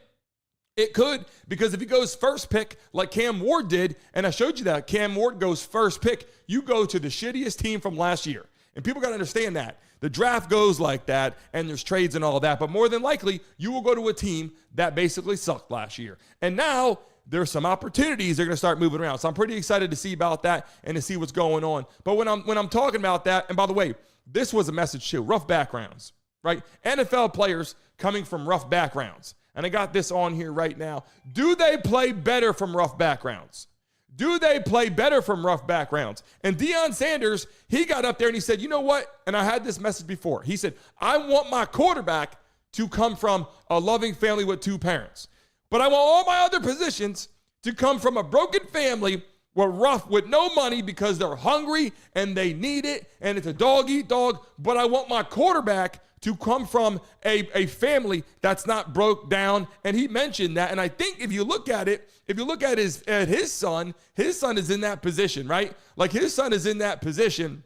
It could, because if he goes first pick like Cam Ward did, and I showed you that, Cam Ward goes first pick, you go to the shittiest team from last year. And people got to understand that. The draft goes like that, and there's trades and all that. But more than likely, you will go to a team that basically sucked last year. And now there's some opportunities they're going to start moving around. So I'm pretty excited to see about that and to see what's going on. But when I'm talking about that, and by the way, this was a message too, rough backgrounds, right? NFL players coming from rough backgrounds. And I got this on here right now. Do they play better from rough backgrounds? Do they play better from rough backgrounds? And Deion Sanders, he got up there and he said, you know what? And I had this message before. He said, I want my quarterback to come from a loving family with 2 parents. But I want all my other positions to come from a broken family with no money because they're hungry and they need it and it's a dog eat dog. But I want my quarterback to come from a family that's not broke down. And he mentioned that. And I think if you look at it, if you look at his son is in that position, right? Like his son is in that position,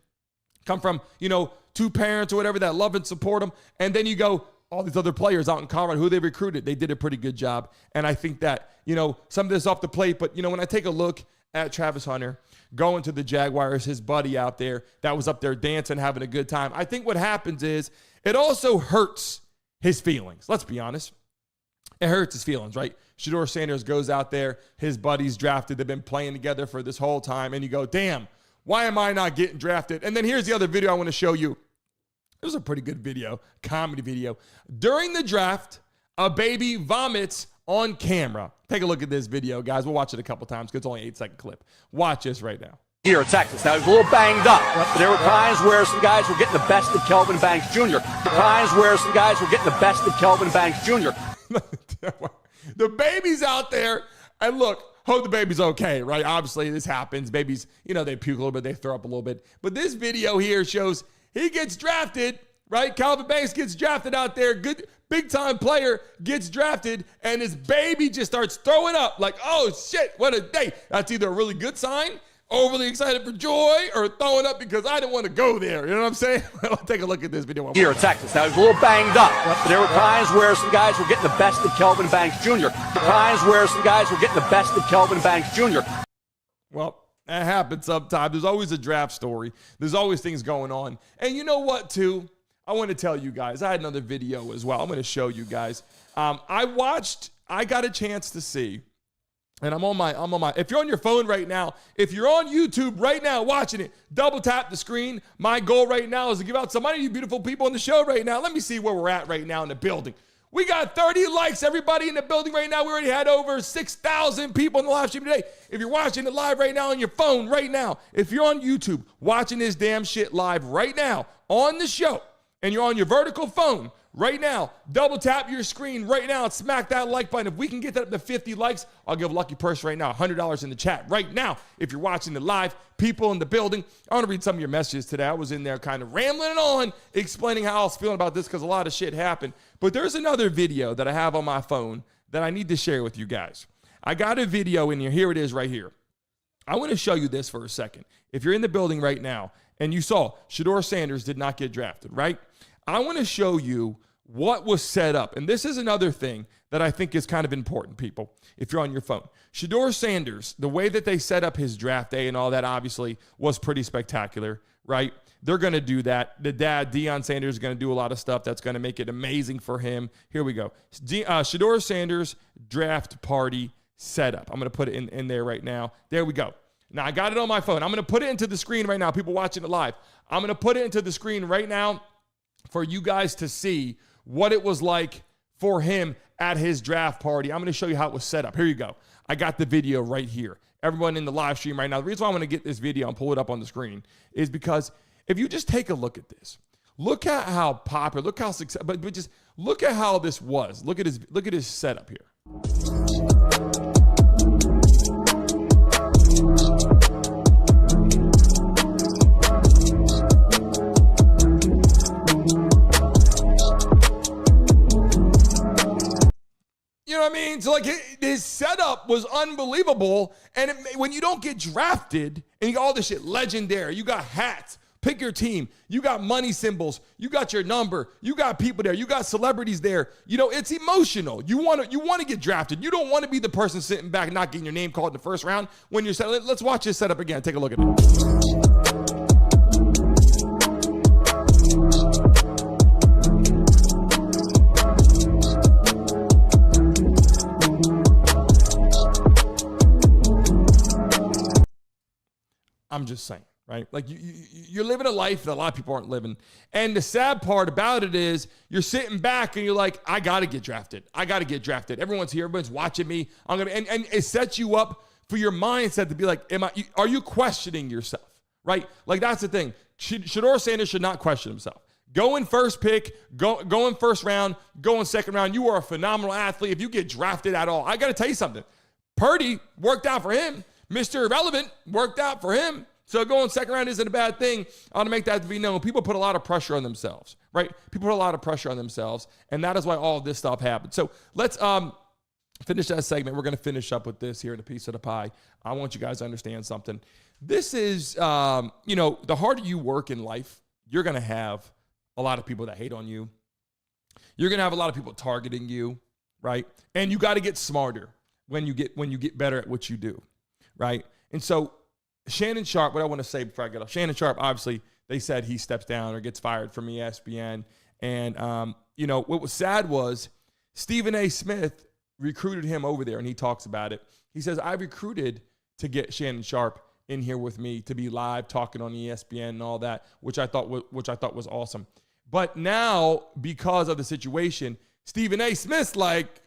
come from, 2 parents or whatever that love and support him. And then you go, all these other players out in Colorado who they recruited, they did a pretty good job. And I think that, some of this off the plate, but when I take a look at Travis Hunter going to the Jaguars, his buddy out there that was up there dancing, having a good time, I think what happens is it also hurts his feelings. Let's be honest. It hurts his feelings, right? Shedeur Sanders goes out there, his buddies drafted, they've been playing together for this whole time, and you go, damn, why am I not getting drafted? And then here's the other video I want to show you. It was a pretty good video, comedy video. During the draft, a baby vomits on camera. Take a look at this video, guys. We'll watch it a couple times because it's only an 8-second clip. Watch this right now. Here at Texas. Now, he's a little banged up. But there were times where some guys were getting the best of Kelvin Banks Jr. Times where some guys were getting the best of Kelvin Banks Jr. The baby's out there, and look, hope the baby's okay, right? Obviously, this happens. Babies, they puke a little bit, they throw up a little bit. But this video here shows he gets drafted, right? Calvin Banks gets drafted out there. Good, big-time player gets drafted, and his baby just starts throwing up like, oh, shit, what a day. That's either a really good sign, overly excited for joy, or throwing up because I didn't want to go there. You know what I'm saying? Take a look at this video. Here at Texas. Now, he's a little banged up. But there were times where some guys were getting the best of Kelvin Banks Jr. Times where some guys were getting the best of Kelvin Banks Jr. Well, that happens sometimes. There's always a draft story. There's always things going on. And you know what, too? I want to tell you guys, I had another video as well. I'm going to show you guys. I got a chance to see, and I'm on my, if you're on your phone right now, if you're on YouTube right now watching it, double tap the screen. My goal right now is to give out some money to you beautiful people on the show right now. Let me see where we're at right now in the building. We got 30 likes, everybody in the building right now. We already had over 6,000 people in the live stream today. If you're watching it live right now on your phone right now, if you're on YouTube watching this damn shit live right now on the show, and you're on your vertical phone right now. Double tap your screen right now and smack that like button. If we can get that up to 50 likes, I'll give a lucky person right now $100 in the chat right now. If you're watching the live, people in the building, I want to read some of your messages today. I was in there kind of rambling on, explaining how I was feeling about this because a lot of shit happened. But there's another video that I have on my phone that I need to share with you guys. I got a video in here. Here it is right here. I want to show you this for a second. If you're in the building right now and you saw Shedeur Sanders did not get drafted, right? I want to show you what was set up. And this is another thing that I think is kind of important, people, if you're on your phone. Shedeur Sanders, the way that they set up his draft day and all that obviously was pretty spectacular, right? They're going to do that. The dad, Deion Sanders, is going to do a lot of stuff that's going to make it amazing for him. Here we go. Shedeur Sanders draft party setup. I'm going to put it in there right now. There we go. Now, I got it on my phone. I'm going to put it into the screen right now. People watching it live. I'm going to put it into the screen right now for you guys to see what it was like for him at his draft party. I'm going to show you how it was set up. Here you go. I got the video right here. Everyone in the live stream right now, the reason why I'm going to get this video and pull it up on the screen is because if you just take a look at this, look at how popular, look how successful, but just look at how this was. Look at his setup here. You know what I mean? So, like, his setup was unbelievable. And when you don't get drafted and you got all this shit legendary, you got hats, pick your team, you got money symbols, you got your number, you got people there, you got celebrities there. You know, it's emotional. You want to get drafted. You don't want to be the person sitting back not getting your name called in the first round when you're set. Let's watch this setup again. Take a look at it. I'm just saying, right? Like you're living a life that a lot of people aren't living. And the sad part about it is you're sitting back and you're like, I got to get drafted. I got to get drafted. Everyone's here. Everyone's watching me. And it sets you up for your mindset to be like, are you questioning yourself, right? Like that's the thing. Shedeur Sanders should not question himself. Go in first pick, go in first round, go in second round. You are a phenomenal athlete. If you get drafted at all, I got to tell you something. Purdy worked out for him. Mr. Irrelevant worked out for him. So going second round isn't a bad thing. I want to make that to be known. People put a lot of pressure on themselves, right? People put a lot of pressure on themselves, and that is why all of this stuff happened. So let's finish that segment. We're going to finish up with this here in a piece of the pie. I want you guys to understand something. This is, the harder you work in life, you're going to have a lot of people that hate on you. You're going to have a lot of people targeting you, right? And you got to get smarter when you get better at what you do. Right. And so Shannon Sharpe, what I want to say before I get off, Shannon Sharpe, obviously, they said he steps down or gets fired from ESPN. And, what was sad was Stephen A. Smith recruited him over there, and he talks about it. He says, I recruited to get Shannon Sharpe in here with me to be live talking on ESPN and all that, which I thought was awesome. But now, because of the situation, Stephen A. Smith's like,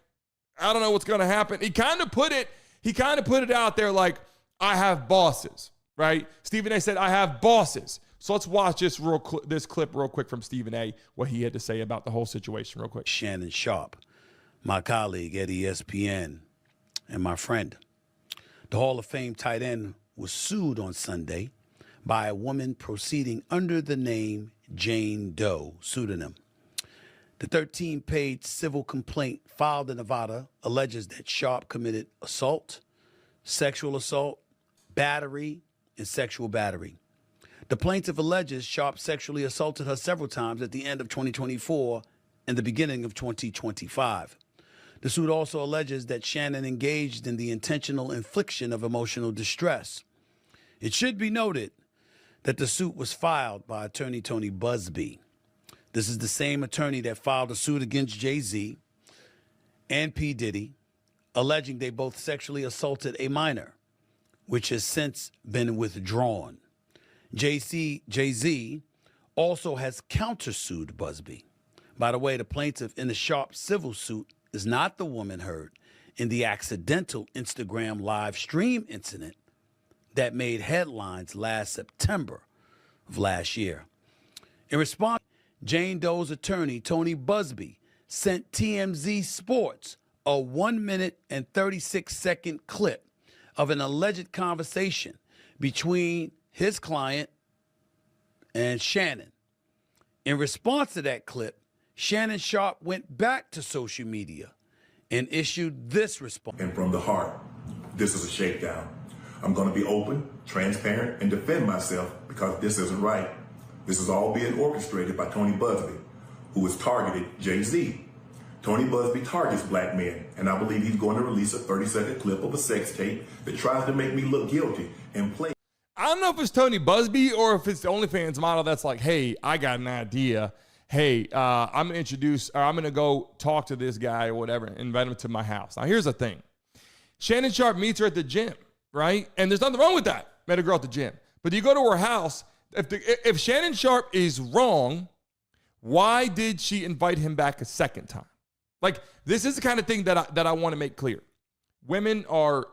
I don't know what's going to happen. He kind of put it out there like, I have bosses, right? Stephen A. said, I have bosses. So let's watch this clip real quick from Stephen A., what he had to say about the whole situation real quick. Shannon Sharpe, my colleague at ESPN and my friend. The Hall of Fame tight end was sued on Sunday by a woman proceeding under the name Jane Doe pseudonym. The 13-page civil complaint filed in Nevada alleges that Sharpe committed assault, sexual assault, battery, and sexual battery. The plaintiff alleges Sharpe sexually assaulted her several times at the end of 2024 and the beginning of 2025. The suit also alleges that Shannon engaged in the intentional infliction of emotional distress. It should be noted that the suit was filed by attorney Tony Busby. This is the same attorney that filed a suit against Jay-Z and P. Diddy, alleging they both sexually assaulted a minor, which has since been withdrawn. Jay-Z also has countersued Busby. By the way, the plaintiff in the Sharpe civil suit is not the woman heard in the accidental Instagram live stream incident that made headlines last September of last year. In response, Jane Doe's attorney, Tony Busby, sent TMZ Sports a 1 minute and 36-second clip of an alleged conversation between his client and Shannon. In response to that clip, Shannon Sharpe went back to social media and issued this response. And from the heart, this is a shakedown. I'm going to be open, transparent, and defend myself because this isn't right. This is all being orchestrated by Tony Busby, who has targeted Jay-Z. Tony Busby targets black men, and I believe he's going to release a 30-second clip of a sex tape that tries to make me look guilty and play. I don't know if it's Tony Busby or if it's the OnlyFans model that's like, hey, I got an idea. Hey, I'm going to go talk to this guy or whatever, invite him to my house. Now, here's the thing. Shannon Sharpe meets her at the gym, right? And there's nothing wrong with that. Met a girl at the gym. But you go to her house, if Shannon Sharpe is wrong, why did she invite him back a second time? Like, this is the kind of thing that I want to make clear. Women are,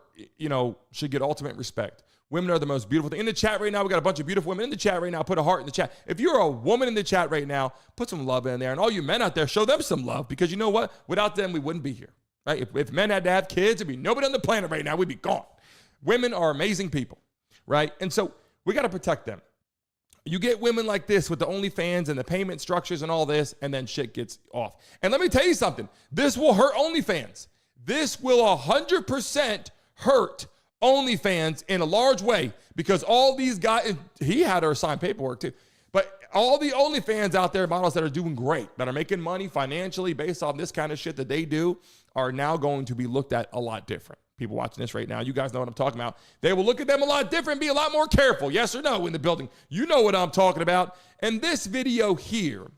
should get ultimate respect. Women are the most beautiful thing. In the chat right now, we got a bunch of beautiful women in the chat right now. Put a heart in the chat. If you're a woman in the chat right now, put some love in there. And all you men out there, show them some love. Because you know what? Without them, we wouldn't be here. Right? If men had to have kids, there'd be nobody on the planet right now. We'd be gone. Women are amazing people. Right? And so we got to protect them. You get women like this with the OnlyFans and the payment structures and all this, and then shit gets off. And let me tell you something. This will hurt OnlyFans. This will 100% hurt OnlyFans in a large way because all these guys, he had her sign paperwork too, but all the OnlyFans out there, models that are doing great, that are making money financially based on this kind of shit that they do, are now going to be looked at a lot different. People watching this right now, you guys know what I'm talking about. They will look at them a lot different, be a lot more careful, yes or no, in the building. You know what I'm talking about. And this video here,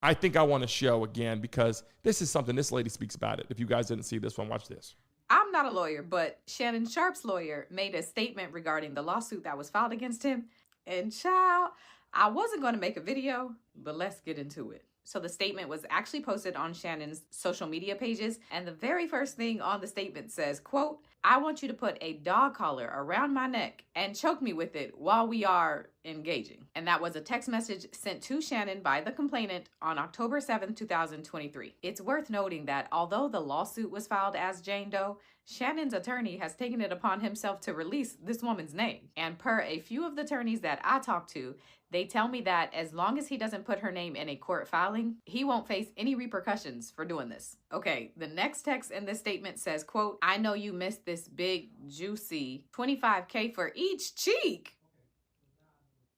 I think I want to show again because this is something, this lady speaks about it. If you guys didn't see this one, watch this. I'm not a lawyer, but Shannon Sharpe's lawyer made a statement regarding the lawsuit that was filed against him. And child, I wasn't going to make a video, but let's get into it. So the statement was actually posted on Shannon's social media pages. And the very first thing on the statement says, quote, I want you to put a dog collar around my neck and choke me with it while we are engaging. And that was a text message sent to Shannon by the complainant on October 7th, 2023. It's worth noting that although the lawsuit was filed as Jane Doe, Shannon's attorney has taken it upon himself to release this woman's name. And per a few of the attorneys that I talked to, they tell me that as long as he doesn't put her name in a court filing, he won't face any repercussions for doing this. Okay, the next text in this statement says, quote, I know you missed this big, juicy $25K for each cheek.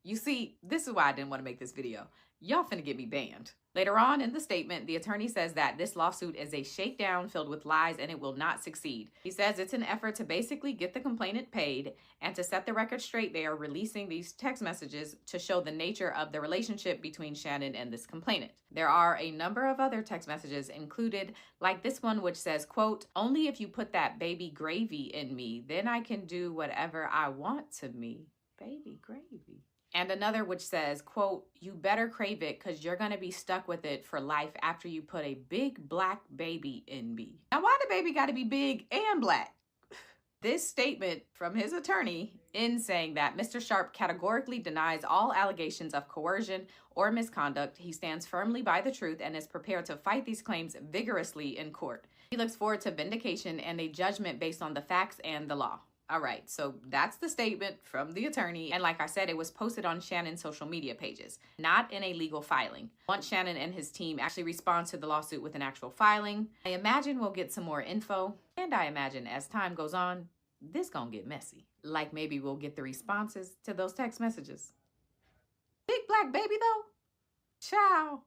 You see, this is why I didn't want to make this video. Y'all finna get me banned. Later on in the statement, the attorney says that this lawsuit is a shakedown filled with lies and it will not succeed. He says it's an effort to basically get the complainant paid, and to set the record straight, they are releasing these text messages to show the nature of the relationship between Shannon and this complainant. There are a number of other text messages included, like this one which says, quote, only if you put that baby gravy in me, then I can do whatever I want to me. Baby gravy. And another which says, quote, you better crave it because you're going to be stuck with it for life after you put a big black baby in me. Now, why the baby got to be big and black? This statement from his attorney ends saying that Mr. Sharpe categorically denies all allegations of coercion or misconduct. He stands firmly by the truth and is prepared to fight these claims vigorously in court. He looks forward to vindication and a judgment based on the facts and the law. All right, so that's the statement from the attorney. And like I said, it was posted on Shannon's social media pages, not in a legal filing. Once Shannon and his team actually respond to the lawsuit with an actual filing, I imagine we'll get some more info. And I imagine as time goes on, this gonna get messy. Like maybe we'll get the responses to those text messages. Big black baby though? Ciao.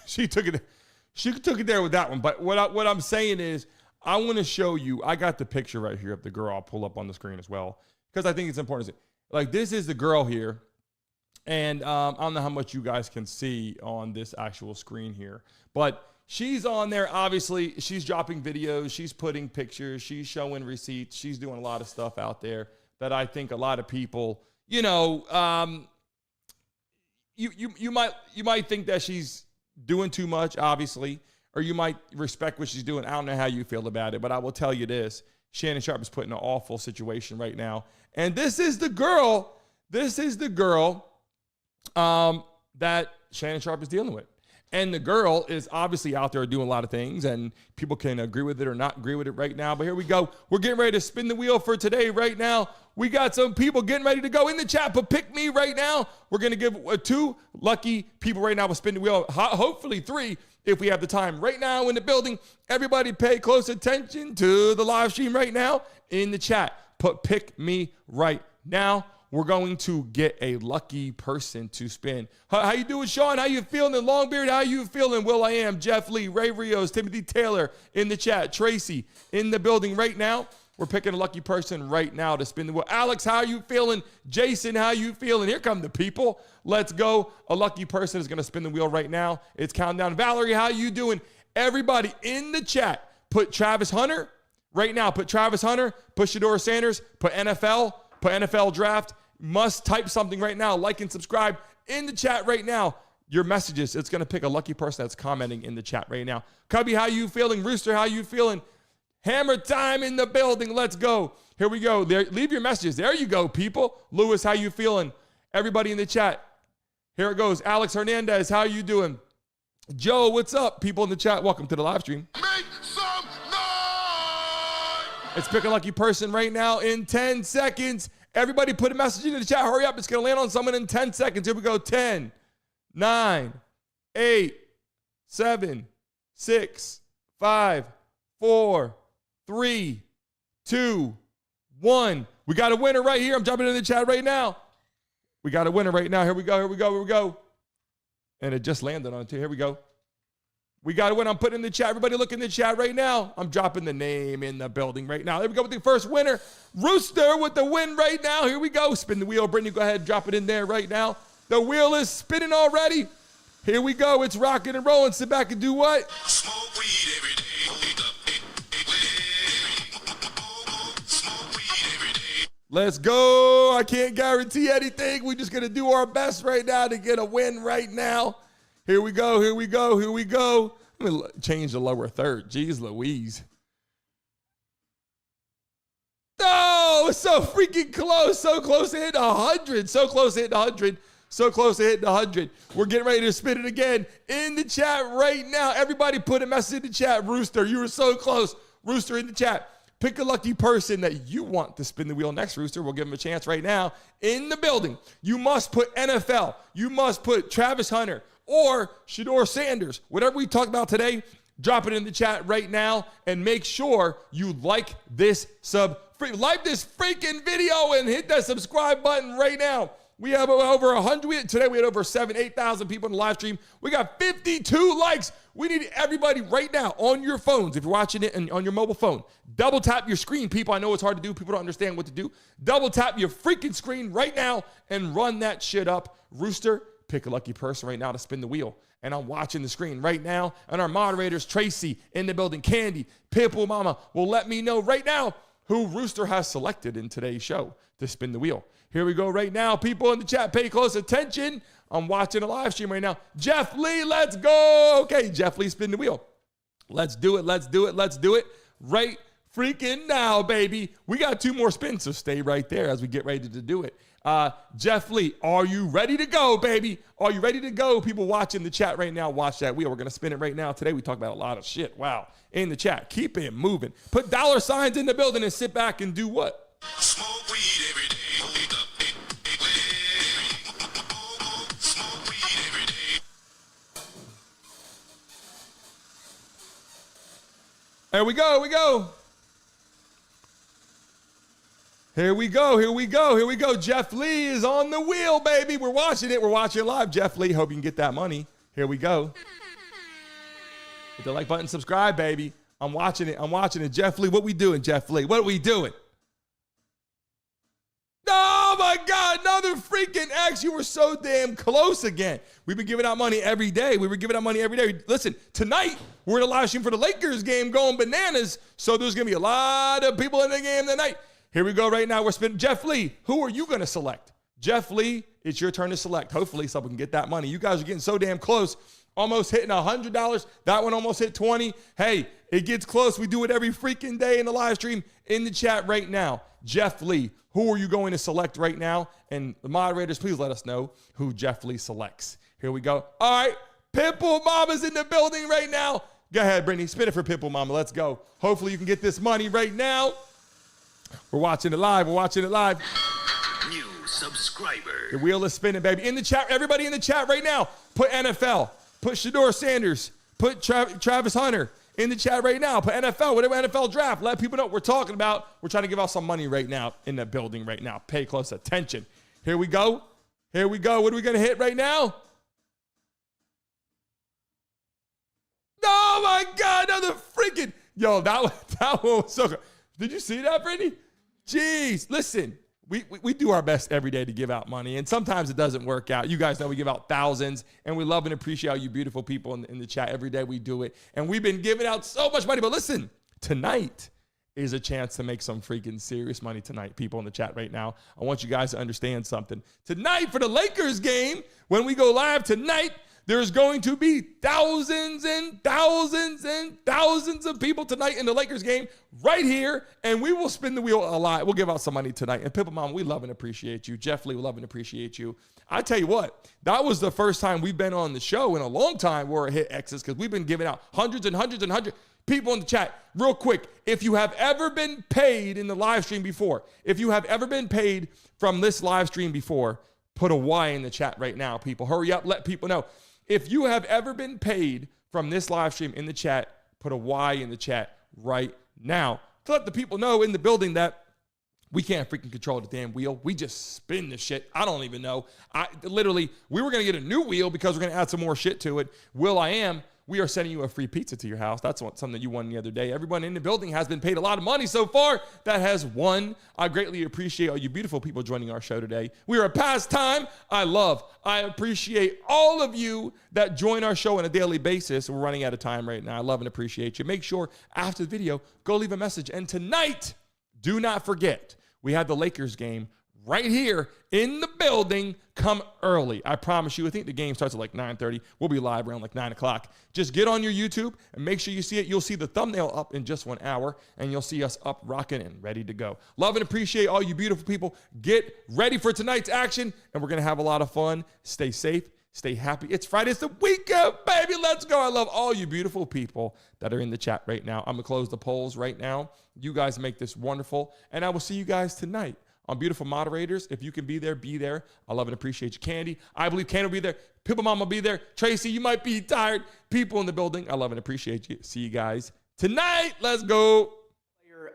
She took it there with that one. But what I'm saying is, I want to show you, I got the picture right here of the girl. I'll pull up on the screen as well, because I think it's important to see. Like, this is the girl here, and I don't know how much you guys can see on this actual screen here, but she's on there. Obviously, she's dropping videos, she's putting pictures, she's showing receipts, she's doing a lot of stuff out there that I think a lot of people, you might think that she's doing too much, obviously, or you might respect what she's doing. I don't know how you feel about it, but I will tell you this. Shannon Sharpe is put in an awful situation right now. And this is the girl that Shannon Sharpe is dealing with. And the girl is obviously out there doing a lot of things, and people can agree with it or not agree with it right now. But here we go. We're getting ready to spin the wheel for today right now. We got some people getting ready to go in the chat, but pick me right now. We're going to give 2 lucky people right now. We'll spin the wheel, hopefully 3 if we have the time. Right now in the building, everybody pay close attention to the live stream right now in the chat. Put pick me right now. We're going to get a lucky person to spin. How you doing, Sean? How you feeling? Longbeard, how you feeling? Will I Am, Jeff Lee, Ray Rios, Timothy Taylor in the chat. Tracy in the building right now. We're picking a lucky person right now to spin the wheel. Alex, how you feeling? Jason, how you feeling? Here come the people. Let's go. A lucky person is going to spin the wheel right now. It's countdown. Valerie, how you doing? Everybody in the chat, put Travis Hunter right now. Put Travis Hunter, put Shedeur Sanders, put NFL, put NFL draft. Must type something right now. Like and subscribe in the chat right now. Your messages. It's going to pick a lucky person that's commenting in the chat right now. Cubby, how you feeling? Rooster, how you feeling? Hammer time in the building. Let's go. Here we go. There, leave your messages. There you go, people. Lewis, how you feeling? Everybody in the chat. Here it goes. Alex Hernandez, how you doing? Joe, what's up? People in the chat, welcome to the live stream. Make some noise! Let's pick a lucky person right now in 10 seconds. Everybody put a message in the chat. Hurry up. It's going to land on someone in 10 seconds. Here we go. 10, 9, 8, 7, 6, 5, 4, 3, 2, 1. We got a winner right here. I'm jumping in the chat right now. We got a winner right now. Here we go. Here we go. Here we go. And it just landed on it too. Here we go. We got a winner. I'm putting in the chat. Everybody look in the chat right now. I'm dropping the name in the building right now. There we go with the first winner. Rooster with the win right now. Here we go. Spin the wheel. Brittany, go ahead. Drop it in there right now. The wheel is spinning already. Here we go. It's rocking and rolling. Sit back and do what? Smoke weed every day. Let's go. I can't guarantee anything. We're just going to do our best right now to get a win right now. Here we go. Here we go. Here we go. Let me change the lower third. Jeez Louise. Oh, it's so freaking close. So close to hitting 100. So close to hitting 100. So close to hitting 100. We're getting ready to spin it again in the chat right now. Everybody put a message in the chat. Rooster, you were so close. Rooster in the chat. Pick a lucky person that you want to spin the wheel next, Rooster. We'll give him a chance right now in the building. You must put NFL. You must put Travis Hunter or Shedeur Sanders. Whatever we talk about today, drop it in the chat right now and make sure you like this like this freaking video and hit that subscribe button right now. We have over 100. Today we had over 8,000 people in the live stream. We got 52 likes. We need everybody right now on your phones. If you're watching it on your mobile phone, double tap your screen, people. I know it's hard to do. People don't understand what to do. Double tap your freaking screen right now and run that shit up. Rooster, pick a lucky person right now to spin the wheel. And I'm watching the screen right now. And our moderators, Tracy in the building, Candy, Pitbull Mama, will let me know right now who Rooster has selected in today's show to spin the wheel. Here we go right now. People in the chat, pay close attention. I'm watching a live stream right now. Jeff Lee, let's go. Okay, Jeff Lee, spin the wheel. Let's do it. Let's do it. Let's do it right freaking now, baby. We got 2 more spins, so stay right there as we get ready to do it. Jeff Lee, are you ready to go, baby? Are you ready to go? People watching the chat right now, watch that wheel. We're going to spin it right now. Today we talk about a lot of shit. Wow. In the chat. Keep it moving. Put dollar signs in the building and sit back and do what? Smoke weed every day. Here we go. Here we go. Here we go. Here we go. Here we go. Jeff Lee is on the wheel, baby. We're watching it. We're watching it live. Jeff Lee, hope you can get that money. Here we go. Hit the like button, subscribe, baby. I'm watching it. I'm watching it. Jeff Lee, what we doing, Jeff Lee? What are we doing? Oh, my God. Another freaking X. You were so damn close again. We've been giving out money every day. We were giving out money every day. Listen, tonight, we're in a live stream for the Lakers game going bananas. So there's going to be a lot of people in the game tonight. Here we go right now. We're spinning. Jeff Lee, who are you going to select? Jeff Lee, it's your turn to select. Hopefully someone can get that money. You guys are getting so damn close. Almost hitting $100. That one almost hit 20. Hey, it gets close. We do it every freaking day in the live stream. In the chat right now, Jeff Lee, who are you going to select right now? And the moderators, please let us know who Jeff Lee selects. Here we go. All right, Pitbull Mama's in the building right now. Go ahead, Brittany. Spin it for Pitbull Mama. Let's go. Hopefully you can get this money right now. We're watching it live. New subscriber. The wheel is spinning, baby. In the chat, everybody in the chat right now, put NFL, put Shedeur Sanders, put Travis Hunter in the chat right now. Put NFL, whatever NFL draft. Let people know what we're talking about. We're trying to give out some money right now in the building right now. Pay close attention. Here we go. What are we going to hit right now? Oh, my God. Another freaking. Yo, that one was so good. Did you see that, Brittany? Jeez. Listen, we do our best every day to give out money, and sometimes it doesn't work out. You guys know we give out thousands, and we love and appreciate all you beautiful people in the chat. Every day we do it, and we've been giving out so much money. But listen, tonight is a chance to make some freaking serious money tonight, people in the chat right now. I want you guys to understand something. Tonight for the Lakers game, when we go live tonight, there's going to be thousands and thousands and thousands of people tonight in the Lakers game right here, and we will spin the wheel a lot. We'll give out some money tonight. And Pippa Mom, we love and appreciate you. Jeff Lee, we love and appreciate you. I tell you what, that was the first time we've been on the show in a long time where it hit X's, because we've been giving out hundreds and hundreds and hundreds. People in the chat, real quick, if you have ever been paid in the live stream before, if you have ever been paid from this live stream before, put a Y in the chat right now, people. Hurry up, let people know. If you have ever been paid from this live stream in the chat, put a Y in the chat right now to let the people know in the building that we can't freaking control the damn wheel. We just spin the shit. I don't even know. We were going to get a new wheel because we're going to add some more shit to it. We are sending you a free pizza to your house. That's something you won the other day. Everyone in the building has been paid a lot of money so far that has won. I greatly appreciate all you beautiful people joining our show today. We are past time. I appreciate all of you that join our show on a daily basis. We're running out of time right now. I love and appreciate you. Make sure after the video, go leave a message. And tonight, do not forget, we have the Lakers game right here in the building. Come early. I promise you. I think the game starts at like 9:30. We'll be live around like 9 o'clock. Just get on your YouTube and make sure you see it. You'll see the thumbnail up in just 1 hour, and you'll see us up rocking and ready to go. Love and appreciate all you beautiful people. Get ready for tonight's action, and we're going to have a lot of fun. Stay safe. Stay happy. It's Friday. It's the weekend, baby. Let's go. I love all you beautiful people that are in the chat right now. I'm going to close the polls right now. You guys make this wonderful, and I will see you guys tonight. On beautiful moderators, if you can be there, be there. I love and appreciate you. Candy, I believe Candy will be there. Pippa Mama will be there. Tracy, you might be tired. People in the building, I love and appreciate you. See you guys tonight. Let's go.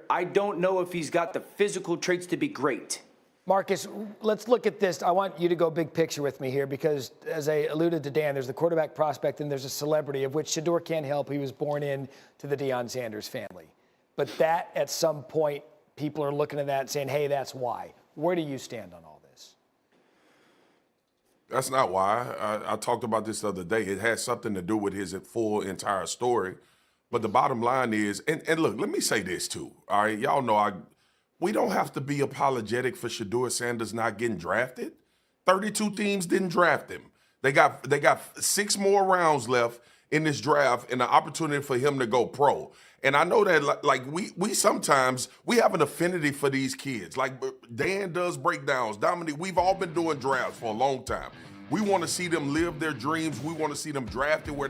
I don't know if he's got the physical traits to be great. Marcus, let's look at this. I want you to go big picture with me here because, as I alluded to Dan, there's the quarterback prospect and there's a celebrity of which Shedeur can't help. He was born into the Deion Sanders family. But that, at some point, people are looking at that and saying, hey, that's why. Where do you stand on all this? That's not why. I talked about this the other day. It has something to do with his full entire story. But the bottom line is, and look, let me say this too. All right, y'all know we don't have to be apologetic for Shedeur Sanders not getting drafted. 32 teams didn't draft him. They got 6 more rounds left in this draft and an opportunity for him to go pro. And I know that, like, we sometimes, we have an affinity for these kids. Like, Dan does breakdowns. Dominic, we've all been doing drafts for a long time. We want to see them live their dreams. We want to see them drafted where they